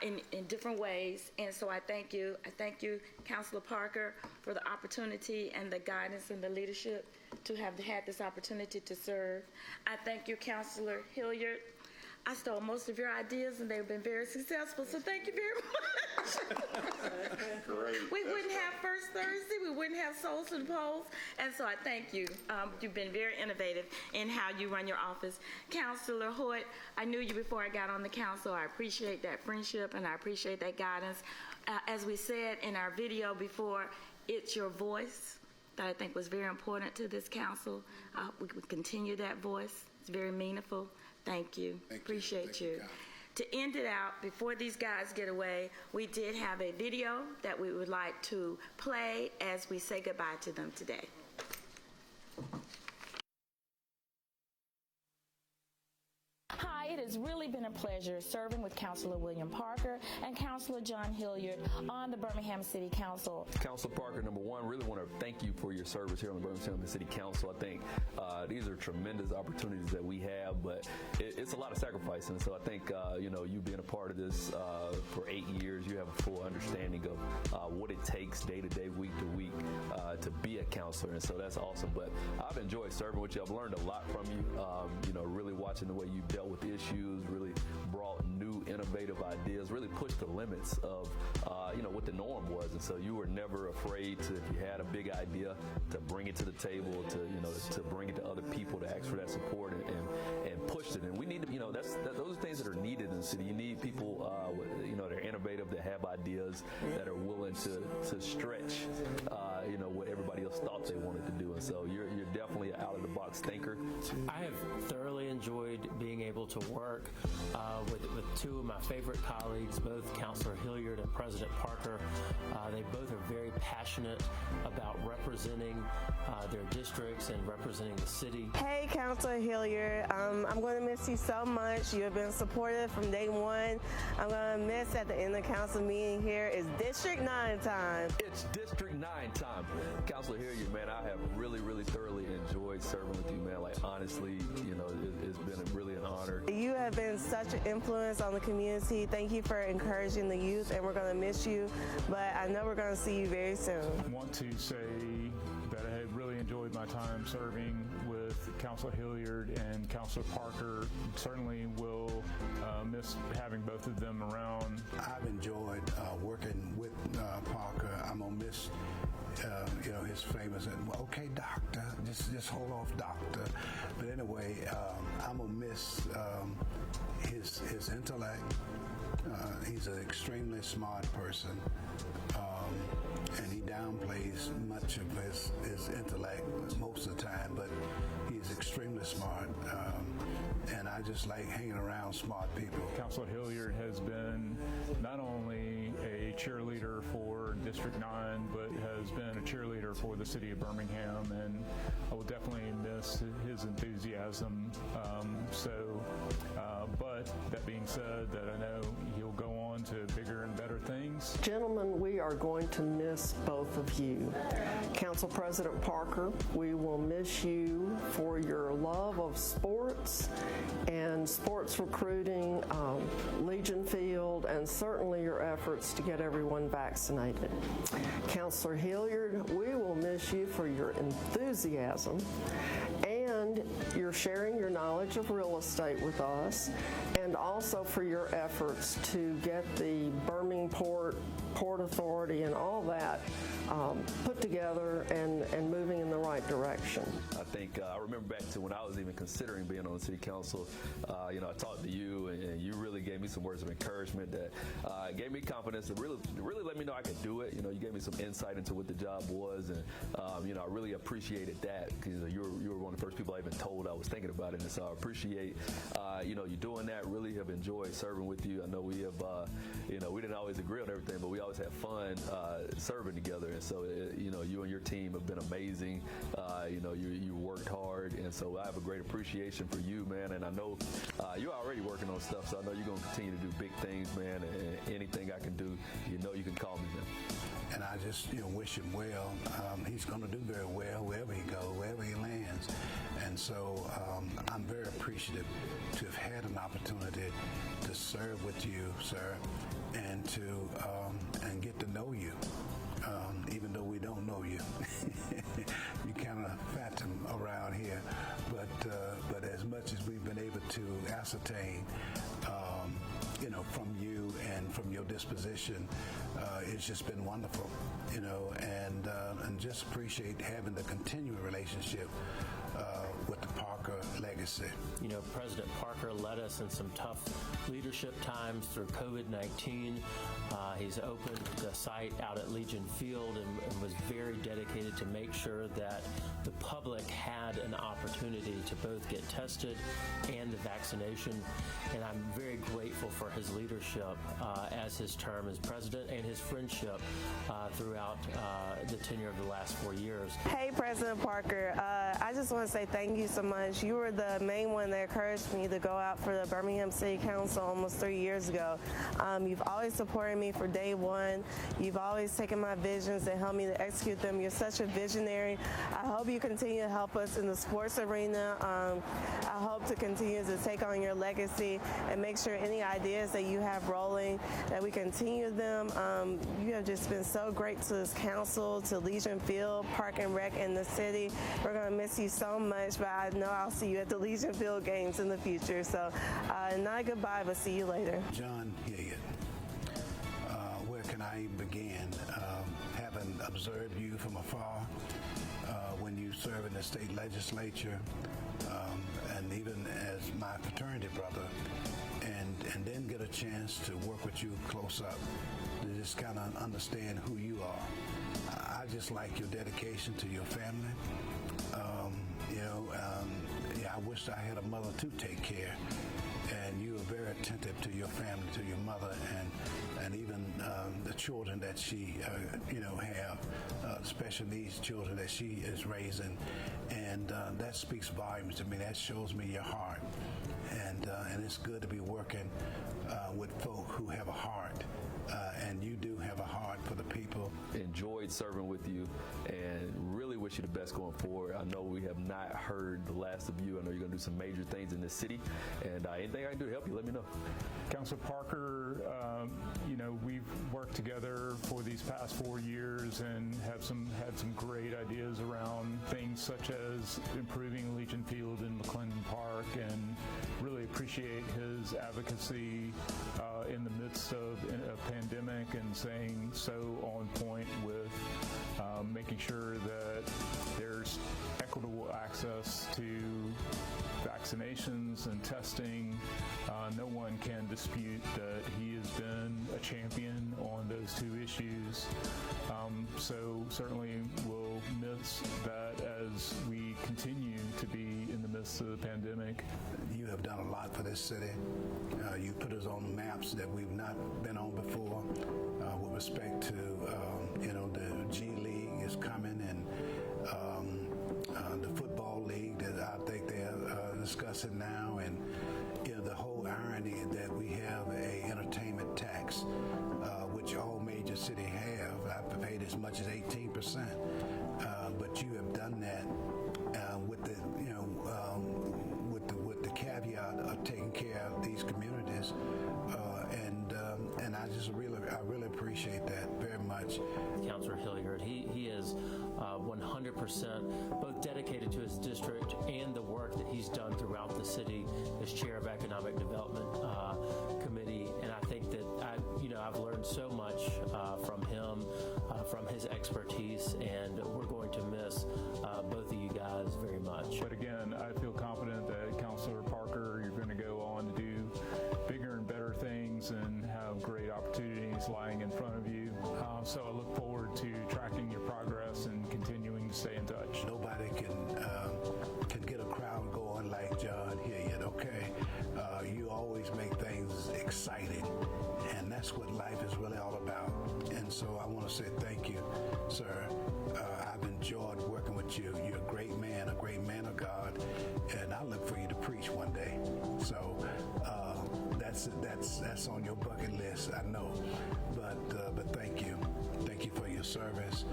in different ways, and so I thank you. I thank you, Councilor Parker, for the opportunity and the guidance and the leadership to have had this opportunity to serve. I thank you, Councilor Hilliard. I stole most of your ideas, and they've been very successful, so thank you very much. Great. We wouldn't have First Thursday, we wouldn't have Souls to the Polls, and so I thank you. You've been very innovative in how you run your office. Councilor Hoyt, I knew you before I got on the council. I appreciate that friendship, and I appreciate that guidance. As we said in our video before, it's your voice that I think was very important to this council. We would continue that voice. It's very meaningful. Thank you. Appreciate you. To end it out, before these guys get away, we did have a video that we would like to play as we say goodbye to them today. Hi, it has really been a pleasure serving with Councilor William Parker and Councilor John Hilliard on the Birmingham City Council. Councilor Parker, number one, really want to thank you for your service here on the Birmingham City Council. I think these are tremendous opportunities that we have, but it's a lot of sacrifice. And so I think, you being a part of this for 8 years, you have a full understanding of what it takes day to day, week to week to be a counselor. And so that's awesome. But I've enjoyed serving with you. I've learned a lot from you, really watching the way you've dealt with issues, really brought new innovative ideas, really pushed the limits of what the norm was. And so you were never afraid to, if you had a big idea, to bring it to the table, to bring it to other people, to ask for that support and push it. And we need to, those are things that are needed in the city. You need people that are innovative, that have ideas, that are willing to stretch what everybody just thought they wanted to do. And so you're definitely an out-of-the-box thinker. I have thoroughly enjoyed being able to work with two of my favorite colleagues, both Councilor Hilliard and President Parker. They both are very passionate about representing their districts and representing the city. Hey, Councilor Hilliard. I'm going to miss you so much. You have been supportive from day one. I'm going to miss at the end of the council meeting here is District 9 time. It's District 9 time. Councilor Hilliard, man, I have really, really thoroughly enjoyed serving with you, man. Like, honestly, you know, it's been really an honor. You have been such an influence on the community. Thank you for encouraging the youth, and we're going to miss you, but I know we're going to see you very soon. I want to say that I had really enjoyed my time serving with Councilor Hilliard and Councilor Parker. Certainly will miss having both of them around. I've enjoyed working with Parker. I'm going to miss his famous, okay, doctor, just hold off, doctor. But anyway, I'm going to miss his intellect. He's an extremely smart person. And he downplays much of his intellect most of the time, but he's extremely smart. And I just like hanging around smart people. Councilor Hilliard has been not only a cheerleader for District 9, but has been a cheerleader for the city of Birmingham, and I will definitely miss his enthusiasm. But that being said, that I know he'll go on to bigger and better things. Gentlemen, we are going to miss both of you. Council President Parker, we will miss you for your love of sports and sports recruiting, Legion Field, and certainly your efforts to get everyone vaccinated. Councilor Hilliard, we will miss you for your enthusiasm and you're sharing your knowledge of real estate with us, and also for your efforts to get the Birmingham Port Authority and all that put together and moving in the right direction. I think I remember back to when I was even considering being on the city council. I talked to you, and you really gave me some words of encouragement that gave me confidence to really let me know I could do it. You gave me some insight into what the job was, and I really appreciated that because you were one of the first people I even told I was thinking about it, and so I appreciate you doing that. Really have enjoyed serving with you. I know we have we didn't always agree on everything, but we always had fun serving together. And so you and your team have been amazing. You worked hard, and so I have a great appreciation for you, man. And I know you're already working on stuff, so I know you're going to continue to do big things, man. And anything I can do, you can call me, man. And I just wish him well. He's going to do very well wherever he goes, wherever he lands. And so I'm very appreciative to have had an opportunity to serve with you, sir, and to and get to know you. Even though we don't know you, you kind of phantom around here. But as much as we've been able to ascertain, from you and from your disposition, it's just been wonderful, and just appreciate having the continuing relationship with the Parker legacy. President Parker led us in some tough leadership times through COVID-19. He's opened the site out at Legion Field and was very dedicated to make sure that the public had an opportunity to both get tested and the vaccination. And I'm very grateful for his leadership as his term as president and his friendship throughout the tenure of the last 4 years. Hey, President Parker, I just want to say thank you so much. You were the main one that encouraged me to go out for the Birmingham City Council almost 3 years ago. You've always supported me for day one. You've always taken my visions and helped me to execute them. You're such a visionary. I hope you continue to help us in the sports arena. I hope to continue to take on your legacy and make sure any ideas that you have rolling, that we continue them. You have just been so great to this council, to Legion Field, Park and Rec, and the city. We're going to miss you so much, but I know I'll see you at the Legion Field games in the future. So not goodbye, but see you later. John Hilliard, where can I even begin? Having observed you from afar when you serve in the state legislature, and even as my fraternity brother, and then get a chance to work with you close up, to just kind of understand who you are. I just like your dedication to your family. I wish I had a mother to take care, and you were very attentive to your family, to your mother, and even the children that she, have, special needs children that she is raising, and that speaks volumes to me. That shows me your heart, and it's good to be working with folk who have a heart, and you do have a heart for the people. Enjoyed serving with you and really wish you the best going forward. I know we have not heard the last of you. I know you're going to do some major things in this city, and anything I can do to help you, let me know. Councilor Parker, we've worked together for these past 4 years and had some great ideas around things such as improving Legion Field in McClendon Park, and really appreciate his advocacy in the midst of a pandemic and staying so on point with making sure that there's equitable access to vaccinations and testing. No one can dispute that he has been a champion on those two issues. So certainly we'll miss that as we continue to be in the midst of the pandemic. You have done a lot for this city. You put us on maps that we've not been on before with respect to, the G League is coming, and the football league that I think they're discussing now, and the whole irony that we have a entertainment tax, which all major cities have. I've paid as much as 18%, but you have done that with the with the caveat of taking care of these communities, and I really appreciate that very much. Councilor Hilliard, he is 100% both dedicated to his district and the work that he's done throughout the city as chair of Economic Development Committee, and I think that I've learned so much from him, from his expertise, and we're going to miss both of you guys very much. But again, I feel confident that Councilor Parker, you're going to go on to do bigger and better things and have great opportunities lying in front of you. So I look forward to tracking your progress and continuing to stay in touch. Nobody can get a crowd going like John Hilliard, okay? You always make things exciting, and that's what life is really all about. And so I want to say thank you, sir. I've enjoyed working with you. You're a great man of God, and I look for you to preach one day. So that's on your bucket list, I know. But thank you. Thank you for your service.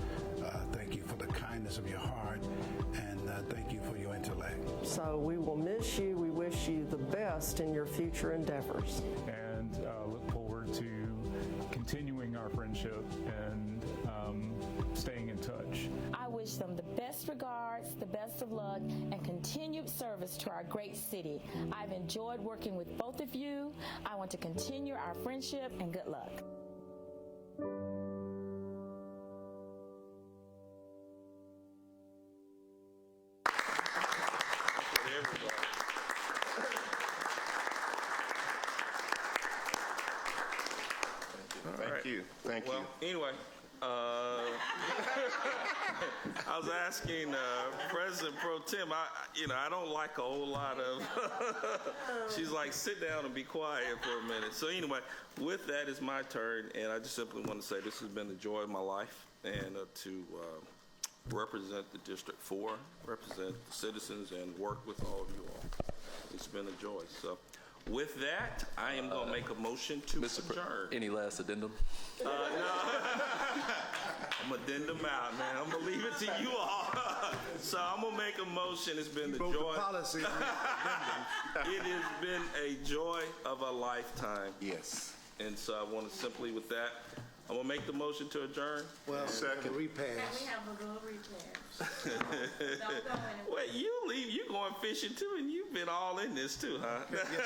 Thank you for the kindness of your heart, and thank you for your intellect. So we will miss you. We wish you the best in your future endeavors. And look forward to continuing our friendship and staying in touch. I wish them the best regards, the best of luck, and continued service to our great city. I've enjoyed working with both of you. I want to continue our friendship, and good luck. Thank you. Well, anyway, I was asking President Pro Tem, I don't like a whole lot of, she's like, sit down and be quiet for a minute. So anyway, with that is my turn, and I just simply want to say this has been the joy of my life, and to represent the District 4, represent the citizens, and work with all of you all. It's been a joy. So with that, I am going to make a motion to adjourn. Any last addendum? No. I'm going to addendum out, man. I'm going to leave it to you all. So I'm going to make a motion. It's been the joy. Policy. It has been a joy of a lifetime. Yes. And so I want to simply, with that, I'm going to make the motion to adjourn. Well, second. Repass. we have a little repass? Wait, you going fishing too, and you've been all in this too, huh? Yes, sir.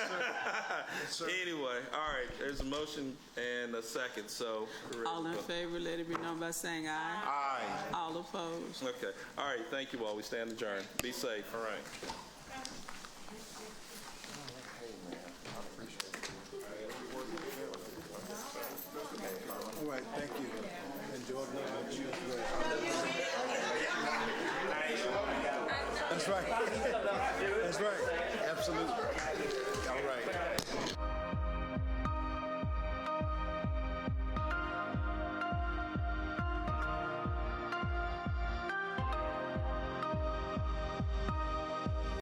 Yes, sir. Anyway, all right, there's a motion and a second, so. All in favor, let it be known by saying aye. Aye. All opposed. Okay, all right, thank you all. We stand adjourned. Be safe. All right. All right, thank you. Enjoy the you as well. That's right. That's right. Absolutely. All right.